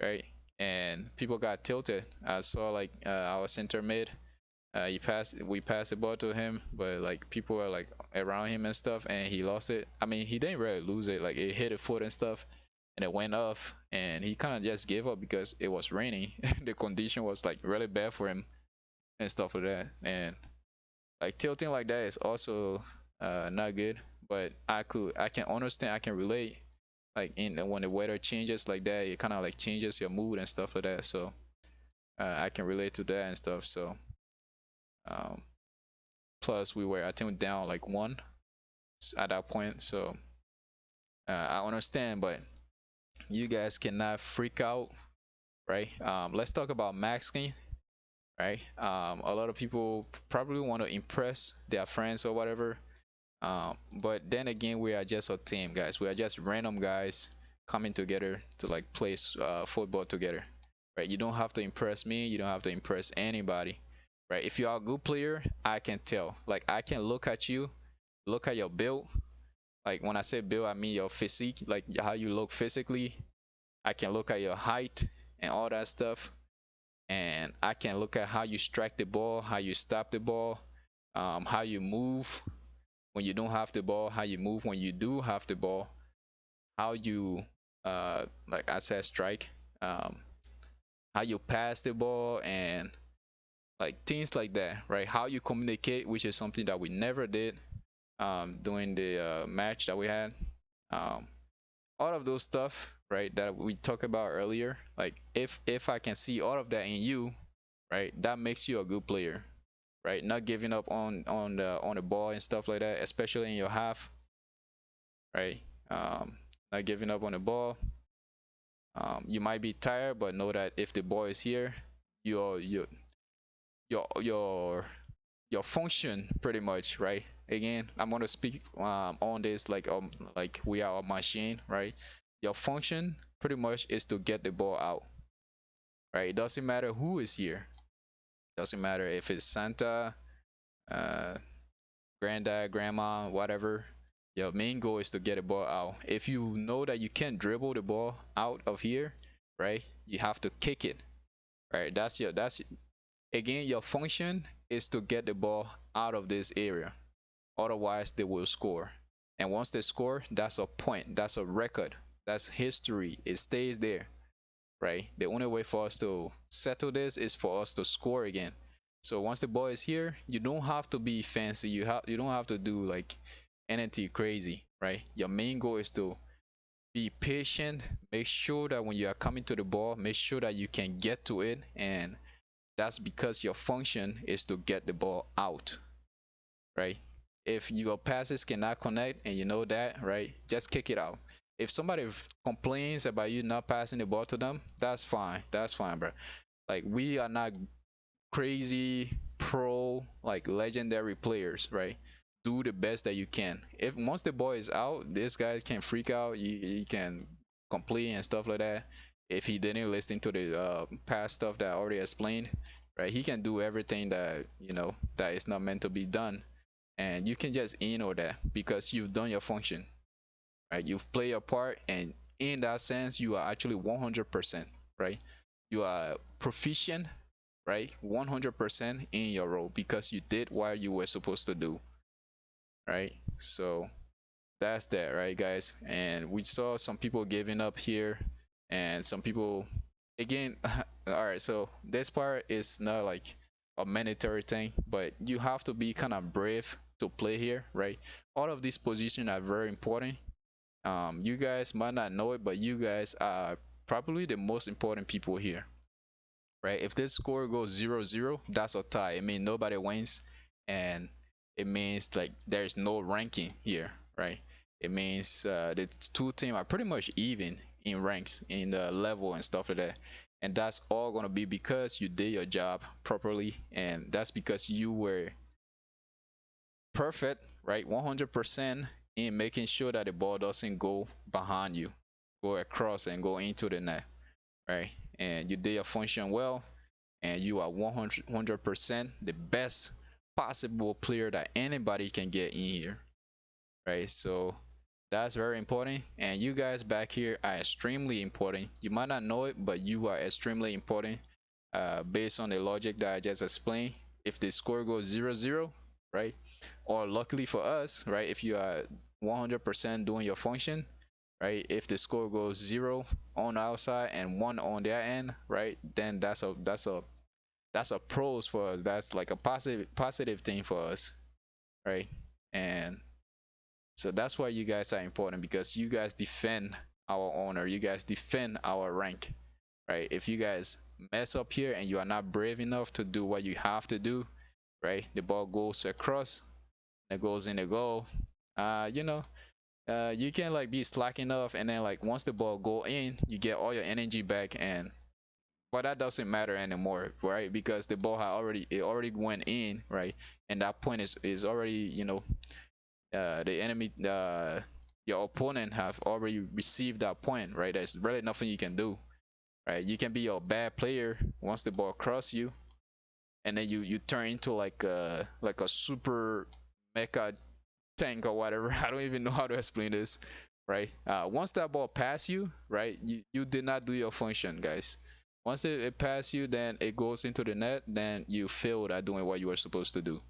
right? And people got tilted. I saw like our center mid. We passed the ball to him, but like people were like around him and stuff, and he lost it. I mean, he didn't really lose it. Like it hit a foot and stuff, and it went off, and he kind of just gave up because it was raining. The condition was like really bad for him and stuff like that. And like tilting like that is also not good. But I can understand, I can relate. Like in when the weather changes like that, it kind of like changes your mood and stuff like that. So I can relate to that and stuff. So um, plus we were I think down like one at that point. So I understand, but you guys cannot freak out, right? Let's talk about masking, right? A lot of people probably want to impress their friends or whatever. But then again, we are just a team, guys. We are just random guys coming together to like play football together, right? You don't have to impress me. You don't have to impress anybody, right? If you are a good player, I can tell. Like I can look at you, look at your build. Like when I say build, I mean your physique, like how you look physically. I can look at your height and all that stuff, and I can look at how you strike the ball, how you stop the ball, how you move when you don't have the ball, how you move when you do have the ball, how you like I said strike, um, how you pass the ball, and like things like that, right? How you communicate, which is something that we never did during the match that we had. Um, all of those stuff, right, that we talked about earlier. Like if I can see all of that in you, right, that makes you a good player, right? Not giving up on the ball and stuff like that, especially in your half, right? Not giving up on the ball. You might be tired, but know that if the ball is here, your your your your function pretty much, right? Again, I'm gonna speak on this like we are a machine, right? Your function pretty much is to get the ball out, right? It doesn't matter who is here. It doesn't matter if it's Santa, uh, granddad, grandma, whatever. Your main goal is to get the ball out. If you know that you can't dribble the ball out of here, right? You have to kick it, right? Again, your function is to get the ball out of this area. Otherwise, they will score. And once they score, that's a point. That's a record. That's history. It stays there, right? The only way for us to settle this is for us to score again. So once the ball is here, you don't have to be fancy. You don't have to do like anything crazy, right? Your main goal is to be patient. Make sure that when you are coming to the ball, make sure that you can get to it, and that's because your function is to get the ball out, right? If your passes cannot connect and you know that, right, just kick it out. If somebody complains about you not passing the ball to them, that's fine. That's fine, bro. Like we are not crazy pro like legendary players, right? Do the best that you can. If once the ball is out, this guy can freak out. You can complain and stuff like that. If he didn't listen to the past stuff that I already explained, right? He can do everything that that is not meant to be done, and you can just ignore that because you've done your function, right? You've played your part, and in that sense, you are actually 100%, right? You are proficient, right? 100% in your role because you did what you were supposed to do, right? So that's that, right, guys? And we saw some people giving up here, and some people again, all right, so this part is not like a mandatory thing, but you have to be kind of brave to play here, right? All of these positions are very important. You guys might not know it, but you guys are probably the most important people here, right? If this score goes 0-0, that's a tie. It means nobody wins, and it means like there's no ranking here, right? It means the two teams are pretty much even in ranks, in the level and stuff like that. And that's all gonna be because you did your job properly, and that's because you were perfect, right? 100% in making sure that the ball doesn't go behind you, go across and go into the net, right? And you did your function well, and you are 100% the best possible player that anybody can get in here, right? So that's very important. And you guys back here are extremely important. You might not know it, but you are extremely important based on the logic that I just explained. If the score goes 0-0, right? Or luckily for us, right? If you are 100% doing your function, right? If the score goes 0 on our side and 1 on their end, right? Then that's a pros for us. That's like a positive thing for us, right? And so that's why you guys are important, because you guys defend our honor, you guys defend our rank, right? If you guys mess up here and you are not brave enough to do what you have to do, right? The ball goes across, it goes in the goal. You know, you can like be slacking off, and then like once the ball go in, you get all your energy back, and but that doesn't matter anymore, right? Because the ball had already went in, right? And that point is already, the enemy, your opponent have already received that point, right? There's really nothing you can do, right? You can be a bad player once the ball cross you, and then you turn into like a super mecha tank or whatever. I don't even know how to explain this, right? Once that ball pass you, right, you did not do your function, guys. Once it pass you, then it goes into the net, then you failed at doing what you were supposed to do.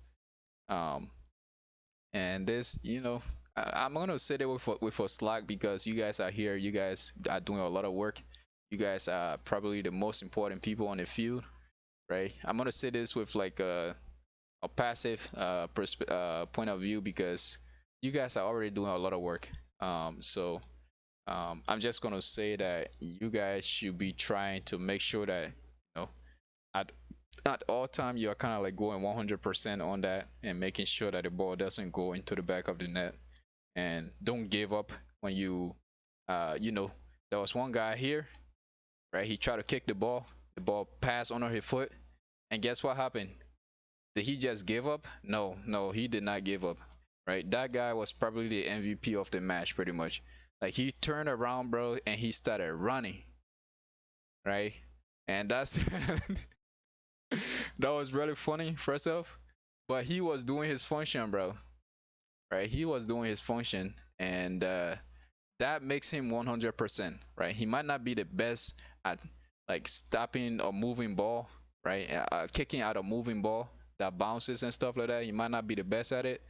Um, and this, I'm gonna say that with a slack, because you guys are here, you guys are doing a lot of work. You guys are probably the most important people on the field, right? I'm gonna say this with like a passive point of view, because you guys are already doing a lot of work. I'm just gonna say that you guys should be trying to make sure that at at all time you're kind of like going 100% on that, and making sure that the ball doesn't go into the back of the net, and don't give up when there was one guy here, right? He tried to kick the ball passed under his foot, and guess what happened? Did he just give up? No, no, he did not give up. Right? That guy was probably the MVP of the match, pretty much. Like he turned around, bro, and he started running. Right? And that's that was really funny, first off. But he was doing his function, bro. Right? He was doing his function, and that makes him 100%. Right? He might not be the best at like stopping or moving ball, right? Kicking out a moving ball that bounces and stuff like that. He might not be the best at it,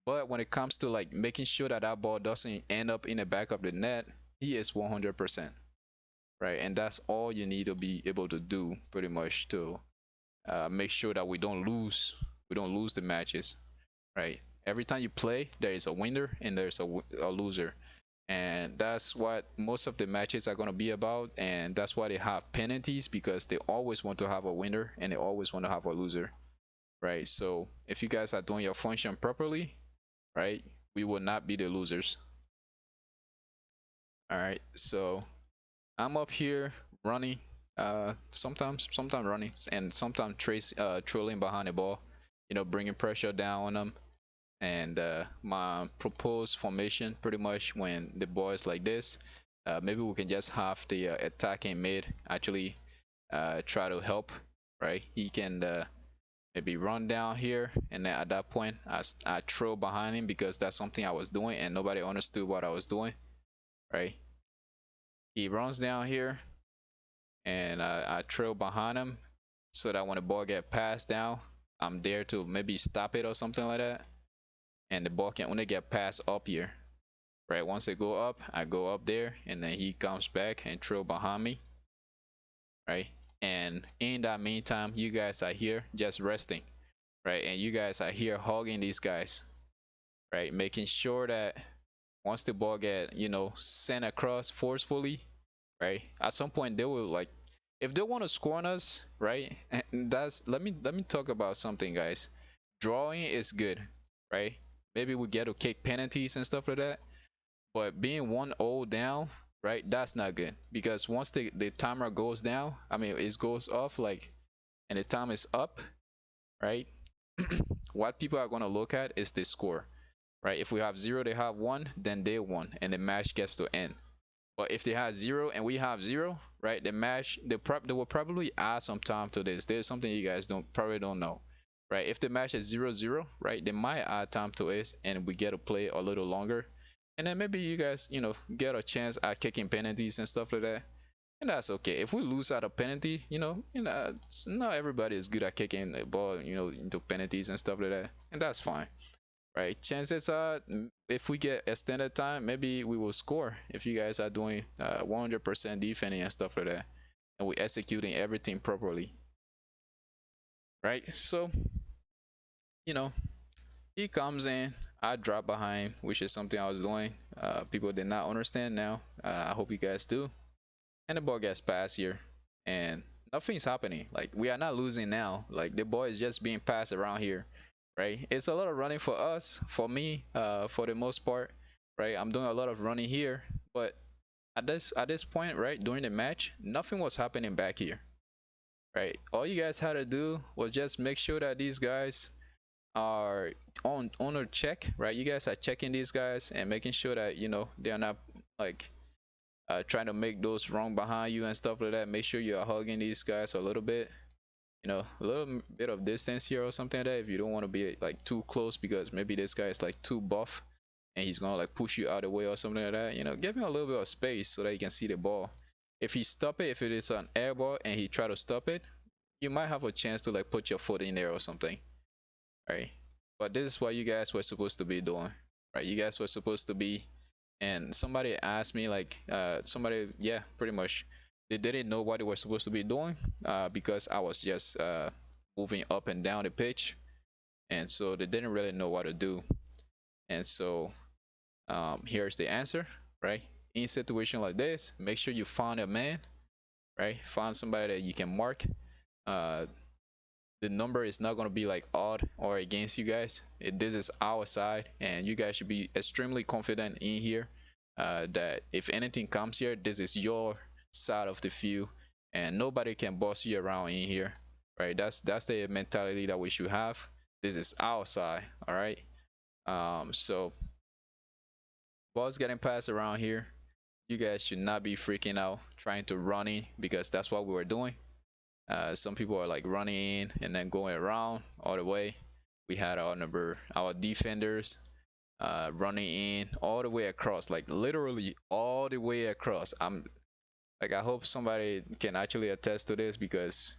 but when it comes to like making sure that that ball doesn't end up in the back of the net, he is 100%, right? And that's all you need to be able to do, pretty much, to make sure that we don't lose the matches, right? Every time you play, there is a winner and there's a loser, and that's what most of the matches are going to be about. And that's why they have penalties, because they always want to have a winner and they always want to have a loser, right? So if you guys are doing your function properly, right, we will not be the losers. All right, so I'm up here running, sometimes running, and sometimes trolling behind the ball, bringing pressure down on them. And my proposed formation, pretty much, when the ball is like this, maybe we can just have the attacking mid actually try to help, right? He can maybe run down here, and then at that point I throw behind him, because that's something I was doing and nobody understood what I was doing, right? He runs down here, and I trail behind him, so that when the ball get passed down, I'm there to maybe stop it or something like that. And the ball can only get passed up here, right? Once it go up, I go up there, and then he comes back and trail behind me. right? And in that meantime, you guys are here just resting, right? And you guys are here hogging these guys, right? Making sure that once the ball get, sent across forcefully, right? At some point they will like, if they want to score on us, right? And that's let me talk about something, guys. Drawing is good, right? Maybe we get to kick penalties and stuff like that. But being 1-0 down, right? That's not good because once the timer goes down, I mean it goes off like, and the time is up, right? What people are gonna look at is the score, right? If we have zero, they have one, then they won, and the match gets to end. But if they have zero and we have zero, right? The match, they will probably add some time to this. There's something you guys probably don't know, right? If the match is 0-0, right? They might add time to it, and we get to play a little longer, and then maybe you guys, get a chance at kicking penalties and stuff like that. And that's okay. If we lose at a penalty, not everybody is good at kicking the ball, into penalties and stuff like that, and that's fine, right? Chances are, if we get extended time, maybe we will score if you guys are doing 100% defending and stuff like that, and we executing everything properly, right? So, you know, he comes in, I drop behind, which is something I was doing. People did not understand now. I hope you guys do. And the ball gets passed here, and nothing's happening. Like, we are not losing now. Like, the ball is just being passed around here, right? It's a lot of running for us, for me, for the most part, right? I'm doing a lot of running here, but at this point, right, during the match, nothing was happening back here, right? All you guys had to do was just make sure that these guys are on a check, right? You guys are checking these guys and making sure that they're not like trying to make those wrong behind you and stuff like that. Make sure you're hugging these guys a little bit, a little bit of distance here or something like that, if you don't want to be like too close, because maybe this guy is like too buff and he's gonna like push you out of the way or something like that. Give him a little bit of space so that you can see the ball. If he stop it, if it is an air ball and he try to stop it, you might have a chance to like put your foot in there or something, right? But this is what you guys were supposed to be doing, right? You guys were supposed to be. And somebody asked me, like, somebody, yeah, pretty much, they didn't know what they were supposed to be doing, because I was just moving up and down the pitch, and so they didn't really know what to do. And so here's the answer, right? In a situation like this, make sure you find a man, right? Find somebody that you can mark. uh the number is not going to be like odd or against you guys. This is our side, and you guys should be extremely confident in here, that if anything comes here, this is your side of the field, and nobody can boss you around in here, right? That's the mentality that we should have. This is our side, all right? So balls getting passed around here, you guys should not be freaking out trying to run in, because that's what we were doing. Some people are like running in and then going around all the way. We had our defenders running in all the way across, like literally all the way across. I hope somebody can actually attest to this, because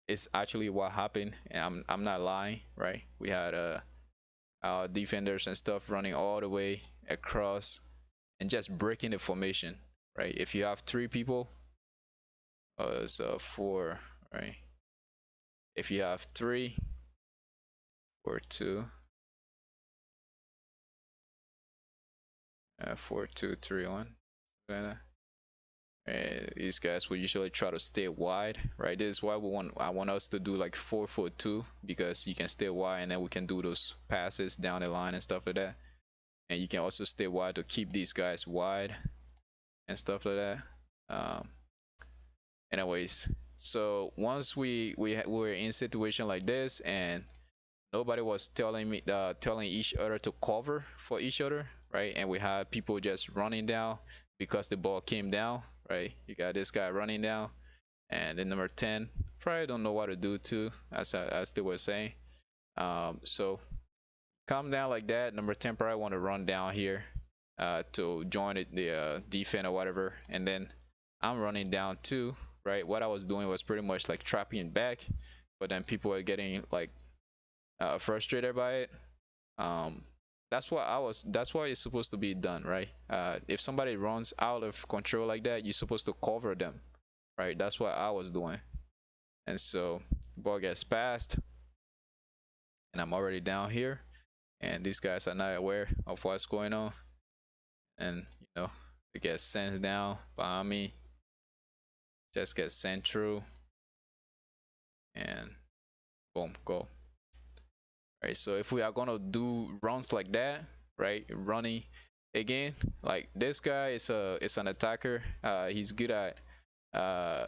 it's actually what happened, and I'm not lying, right? We had our defenders and stuff running all the way across and just breaking the formation, right? If you have three people, so four, right? If you have three or two, 4-2-3-1, these guys will usually try to stay wide, right? This is why I want us to do like 4-4-2, because you can stay wide and then we can do those passes down the line and stuff like that. And you can also stay wide to keep these guys wide and stuff like that. Anyways, so once we were in a situation like this, and nobody was telling each other to cover for each other, right? And we had people just running down because the ball came down, right? You got this guy running down, and then number 10 probably don't know what to do too, as they were saying. So come down like that. Number 10 probably want to run down here to join the defense or whatever, and then I'm running down too, right? What I was doing was pretty much like trapping back, but then people are getting like frustrated by it. um that's why it's supposed to be done, right? If somebody runs out of control like that, you're supposed to cover them, right? That's what I was doing. And so the ball gets passed, and I'm already down here, and these guys are not aware of what's going on, and it gets sent down behind me, just gets sent through, and boom, go. Right, so if we are gonna do runs like that, right, running again, like this guy is an attacker. He's good at uh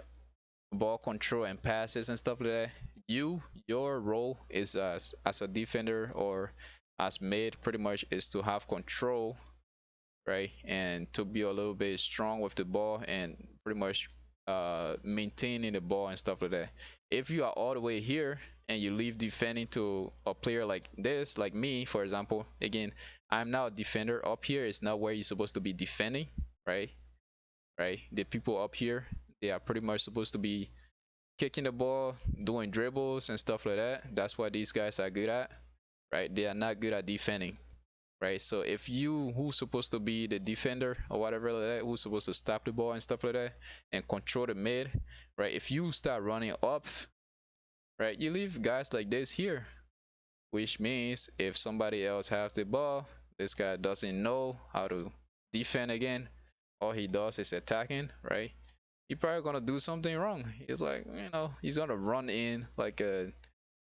ball control and passes and stuff like that. Your role is as a defender or as mid, pretty much, is to have control, right, and to be a little bit strong with the ball and pretty much maintaining the ball and stuff like that. If you are all the way here and you leave defending to a player like this, like me, for example, again, I'm now a defender. Up here is not where you're supposed to be defending, right? Right? The people up here, they are pretty much supposed to be kicking the ball, doing dribbles and stuff like that. That's what these guys are good at, right? They are not good at defending, right? So if you, who's supposed to be the defender or whatever like that, who's supposed to stop the ball and stuff like that and control the mid, right? If you start running up, right, you leave guys like this here, which means if somebody else has the ball, this guy doesn't know how to defend again. All he does is attacking, right? He probably gonna do something wrong. He's like, he's gonna run in like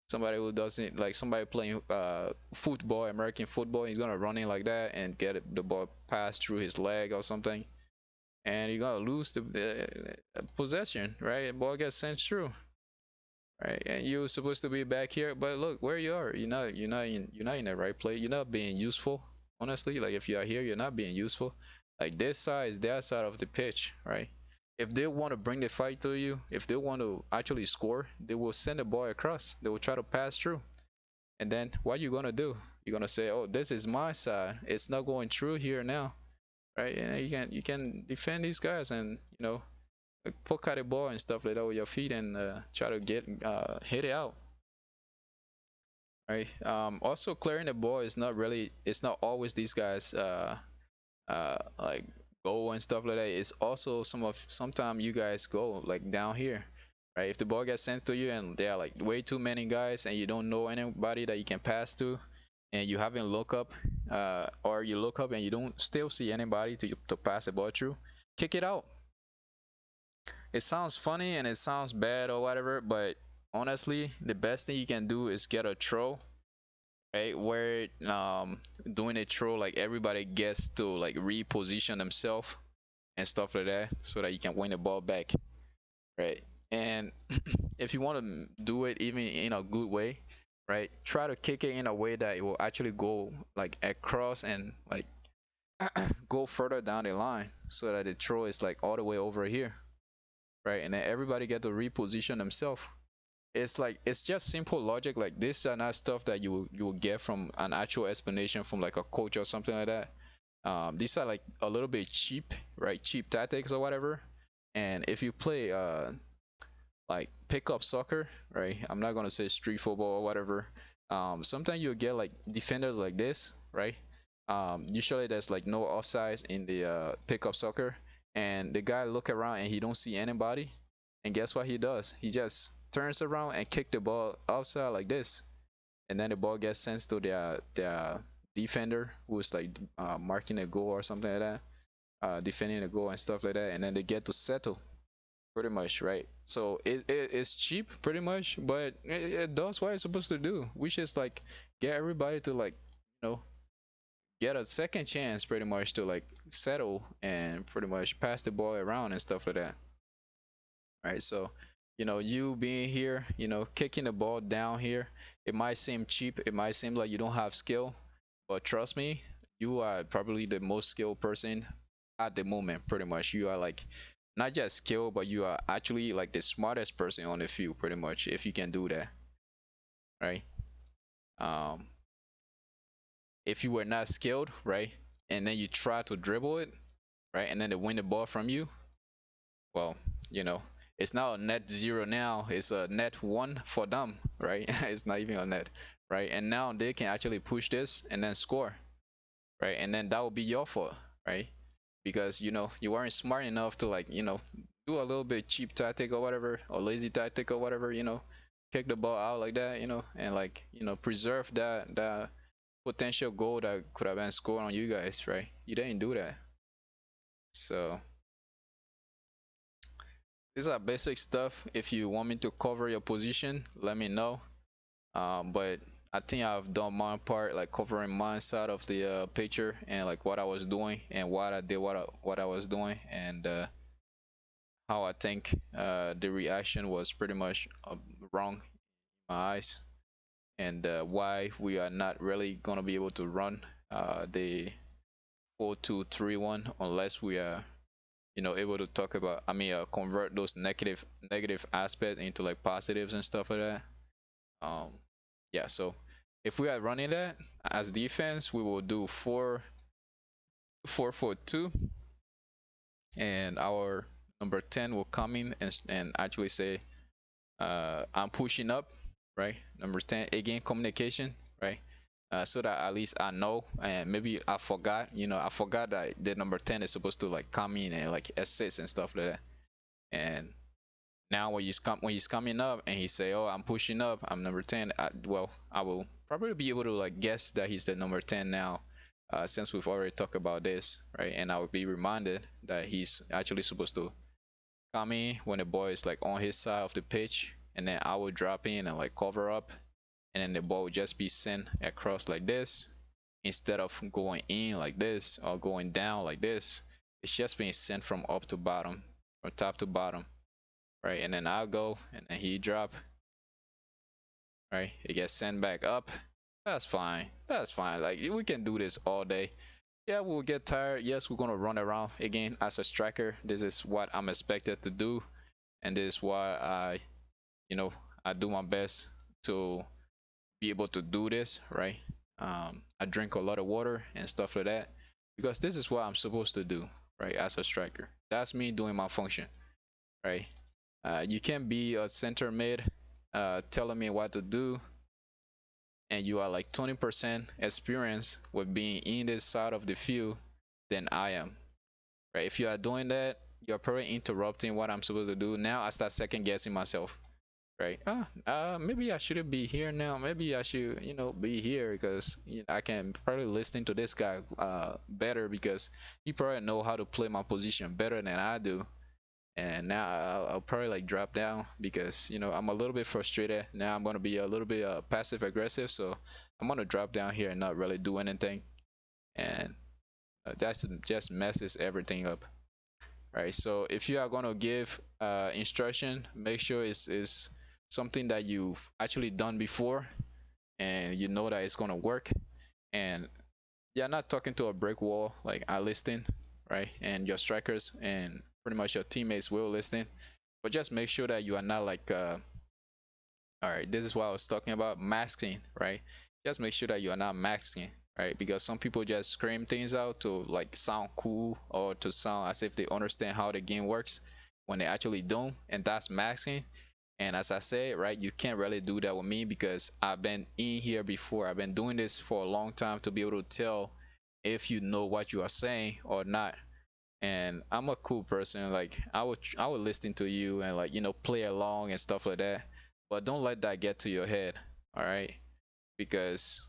somebody who doesn't, like somebody playing football, American football. He's gonna run in like that and get the ball passed through his leg or something, and you're gonna lose the possession, right? The ball gets sent through, right? And you're supposed to be back here, but look where you are. You're not in the right place. You're not being useful. Honestly, like if you are here, you're not being useful. Like this side is their side of the pitch, right? If they want to bring the fight to you, if they want to actually score, they will send the ball across. They will try to pass through. And then what you gonna do? You're gonna say, "Oh, this is my side. It's not going through here now, right?" And you can defend these guys and like poke at the ball and stuff like that with your feet and try to get hit it out, right? Also, clearing the ball is not really. It's not always these guys like go and stuff like that. It's also sometimes you guys go like down here, right? If the ball gets sent to you and there are like way too many guys and you don't know anybody that you can pass to, and you haven't look up, or you look up and you don't still see anybody to pass the ball through, kick it out. It sounds funny and it sounds bad or whatever, but honestly, the best thing you can do is get a throw, right? Where doing a throw, like everybody gets to like reposition themselves and stuff like that, so that you can win the ball back, right? And if you want to do it even in a good way, right, try to kick it in a way that it will actually go like across and like go further down the line, so that the throw is like all the way over here, right? And then everybody get to reposition themselves. It's like it's just simple logic. Like this are not stuff that you will get from an actual explanation from like a coach or something like that. These are like a little bit cheap, right? Cheap tactics or whatever. And if you play like pickup soccer, right? I'm not gonna say street football or whatever. Sometimes you'll get like defenders like this, right? Usually there's like no offsides in the pickup soccer, and the guy look around and he don't see anybody, and guess what he does? He just turns around and kick the ball outside like this, and then the ball gets sent to their defender who's like marking a goal or something like that, defending a goal and stuff like that, and then they get to settle pretty much, right? So it's cheap pretty much, but it does what it's supposed to do, which is like get everybody to like you know get a second chance pretty much to like settle and pretty much pass the ball around and stuff like that, right? So you being here, kicking the ball down here, it might seem cheap, it might seem like you don't have skill, but trust me, you are probably the most skilled person at the moment. Pretty much you are like not just skilled, but you are actually like the smartest person on the field pretty much, if you can do that, right? um if you were not skilled, right, and then you try to dribble it, right, and then they win the ball from you, well, you know, it's not a net zero now, it's a net one for them, right? It's not even a net, right? And now they can actually push this and then score, right? And then that will be your fault, right? Because you weren't smart enough to like do do a little bit cheap tactic or whatever, or lazy tactic or whatever, kick the ball out like that, and like, preserve that potential goal that could have been scored on you guys, right? You didn't do that. So these are basic stuff. If you want me to cover your position, let me know. But I think I've done my part, like covering my side of the picture and like what I was doing and what I did, what I was doing, and how I think the reaction was pretty much wrong in my eyes, and why we are not really gonna be able to run the 4-2-3-1 unless we are, able to talk about. I mean, convert those negative aspects into like positives and stuff like that. Yeah. So if we are running that as defense, we will do 4-4-2, and our number 10 will come in and actually say, I'm pushing up, right? Number 10, again, communication, right? So that at least I know, and maybe I forgot, I forgot that the number 10 is supposed to like come in and like assist and stuff like that. And now when he's coming up and he say, oh, I'm pushing up, I'm number 10, well, I will probably be able to like guess that he's the number 10 now, since we've already talked about this, right? And I will be reminded that he's actually supposed to come in when the ball is like on his side of the pitch, and then I will drop in and like cover up, and then the ball would just be sent across like this instead of going in like this or going down like this. It's just being sent from up to bottom, from top to bottom, right? And then I'll go, and then he drop, right? It gets sent back up. That's fine. That's fine. Like, we can do this all day. Yeah, we'll get tired. Yes, we're gonna run around again as a striker. This is what I'm expected to do, and this is why I do my best to be able to do this, right? I drink a lot of water and stuff like that because this is what I'm supposed to do, right? As a striker, that's me doing my function, right? You can't be a center mid telling me what to do, and you are like 20% experience with being in this side of the field than I am, right? If you are doing that, you're probably interrupting what I'm supposed to do. Now I start second guessing myself, right? Maybe I shouldn't be here now. Maybe I should, be here because I can probably listen to this guy better because he probably know how to play my position better than I do. And now I'll probably like drop down because I'm a little bit frustrated. Now I'm gonna be a little bit passive aggressive, so I'm gonna drop down here and not really do anything, and that just messes everything up, right? So if you are gonna give instruction, make sure it's something that you've actually done before and you know that it's gonna work, and you're not talking to a brick wall. Like, I listen, right? And your strikers and pretty much your teammates will listen, but just make sure that you are not like all right, this is what I was talking about, masking, right? Just make sure that you are not masking, right? Because some people just scream things out to like sound cool or to sound as if they understand how the game works when they actually don't, and that's masking. And as I said, right, you can't really do that with me because I've been in here before. I've been doing this for a long time to be able to tell if you know what you are saying or not. And I'm a cool person. Like, I would listen to you and like play along and stuff like that. But don't let that get to your head, all right? Because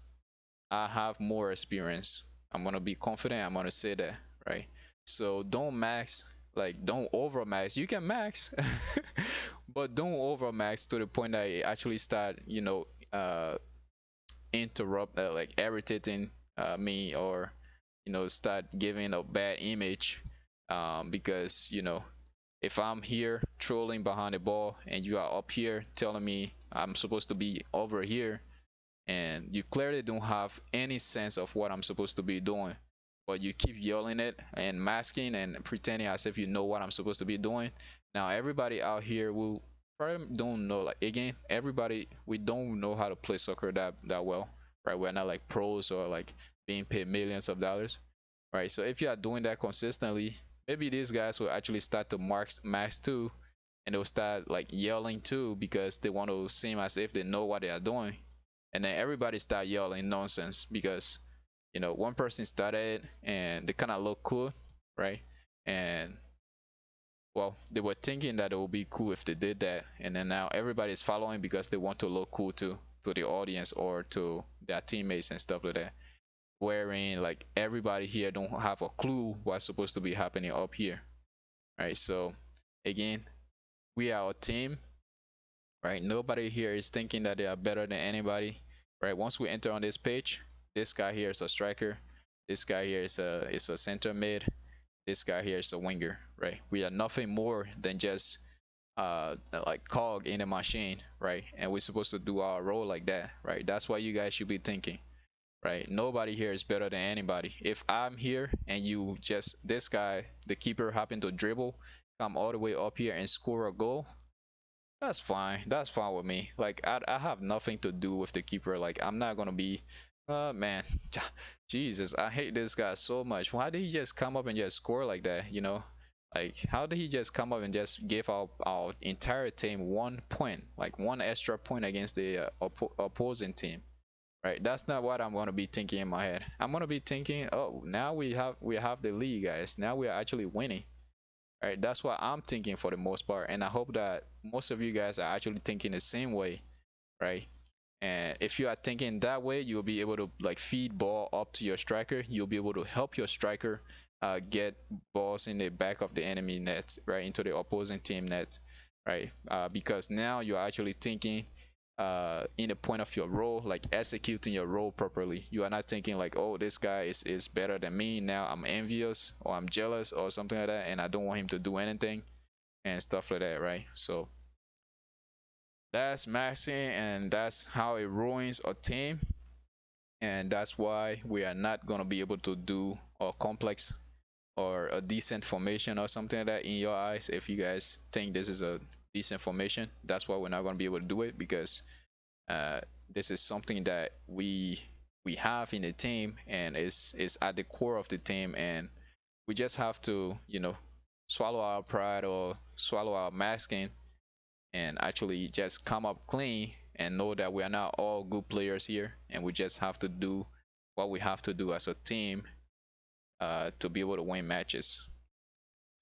I have more experience. I'm gonna be confident. I'm gonna say that, right? So don't max, like don't over max. You can max, but don't over max to the point that it actually start, interrupt, like irritating me, or start giving a bad image. Because if I'm here trolling behind the ball and you are up here telling me I'm supposed to be over here, and you clearly don't have any sense of what I'm supposed to be doing, but you keep yelling it and masking and pretending as if you know what I'm supposed to be doing. Now everybody out here will probably don't know, like, again, everybody, we don't know how to play soccer that well, right? We're not like pros or like being paid millions of dollars, right? So if you are doing that consistently, maybe these guys will actually start to max too, and they'll start like yelling too because they want to seem as if they know what they are doing, and then everybody start yelling nonsense because one person started and they kind of look cool, right? And well, they were thinking that it would be cool if they did that, and then now everybody's following because they want to look cool to the audience or to their teammates and stuff like that. Wherein like everybody here don't have a clue what's supposed to be happening up here, right? So again, we are a team, right? Nobody here is thinking that they are better than anybody, right? Once we enter on this page, this guy here is a striker, this guy here is a center mid, this guy here is a winger, right? We are nothing more than just like cog in a machine, right? And we're supposed to do our role like that, right? That's what you guys should be thinking, right? Nobody here is better than anybody. If I'm here and you just this guy, the keeper, happened to dribble, come all the way up here and score a goal, that's fine. That's fine with me. Like I have nothing to do with the keeper. Like I'm not gonna be, man, Jesus, I hate this guy so much. Why did he just come up and just score like that? You know, like how did he just come up and just give our entire team 1 point, like one extra point against the opposing team? Right. That's not what I'm gonna be thinking in my head. I'm gonna be thinking, oh, now we have the lead, guys. Now we are actually winning. Right, that's what I'm thinking for the most part, and I hope that most of you guys are actually thinking the same way, right? And if you are thinking that way, you'll be able to like feed ball up to your striker. You'll be able to help your striker get balls in the back of the enemy net, right, into the opposing team net, right? Because now you're actually thinking in the point of your role, like executing your role properly. You are not thinking like, oh, this guy is better than me. Now I'm envious or I'm jealous or something like that, and I don't want him to do anything and stuff like that, right? So that's maxing, and that's how it ruins a team, and that's why we are not gonna be able to do a complex or a decent formation or something like that in your eyes. If you guys think this is a decent formation, that's why we're not gonna be able to do it, because uh, this is something that we have in the team and is at the core of the team, and we just have to, swallow our pride or swallow our masking and actually just come up clean and know that we are not all good players here, and we just have to do what we have to do as a team to be able to win matches.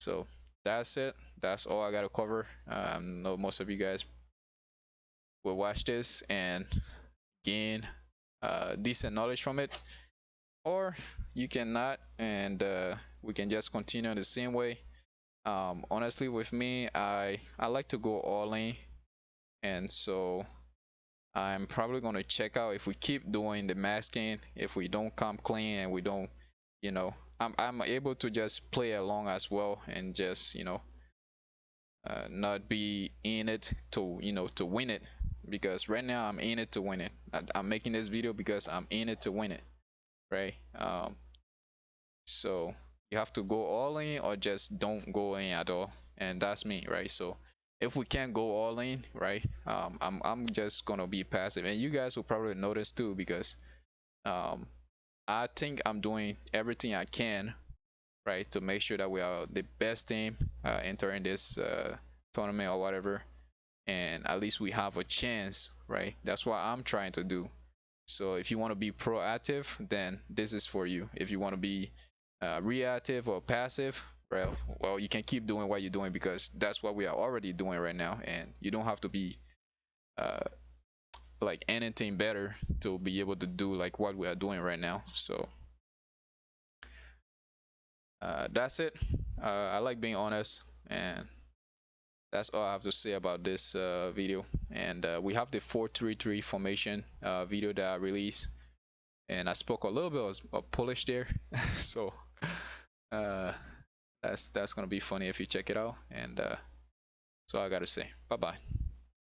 So that's it. That's all I got to cover. I know most of you guys will watch this and gain decent knowledge from it, or you cannot, and we can just continue the same way. Honestly, with me, I like to go all in, and so I'm probably gonna check out if we keep doing the masking. If we don't come clean and we don't, I'm able to just play along as well and just not be in it to win it, because right now I'm in it to win it. I'm making this video because I'm in it to win it, right? So you have to go all in or just don't go in at all, and that's me, right? So if we can't go all in, right, I'm just gonna be passive, and you guys will probably notice too, because um I think I'm doing everything I can, right, to make sure that we are the best team entering this tournament or whatever, and at least we have a chance, right? That's what I'm trying to do. So if you want to be proactive, then this is for you. If you want to be reactive or passive, well, you can keep doing what you're doing, because that's what we are already doing right now, and you don't have to be uh, like anything better to be able to do like what we are doing right now. So that's it. I like being honest, and that's all I have to say about this video. And we have the 4-3-3 formation video that I released, and I spoke a little bit of Polish there, so uh, that's gonna be funny if you check it out. And so I gotta say, bye bye.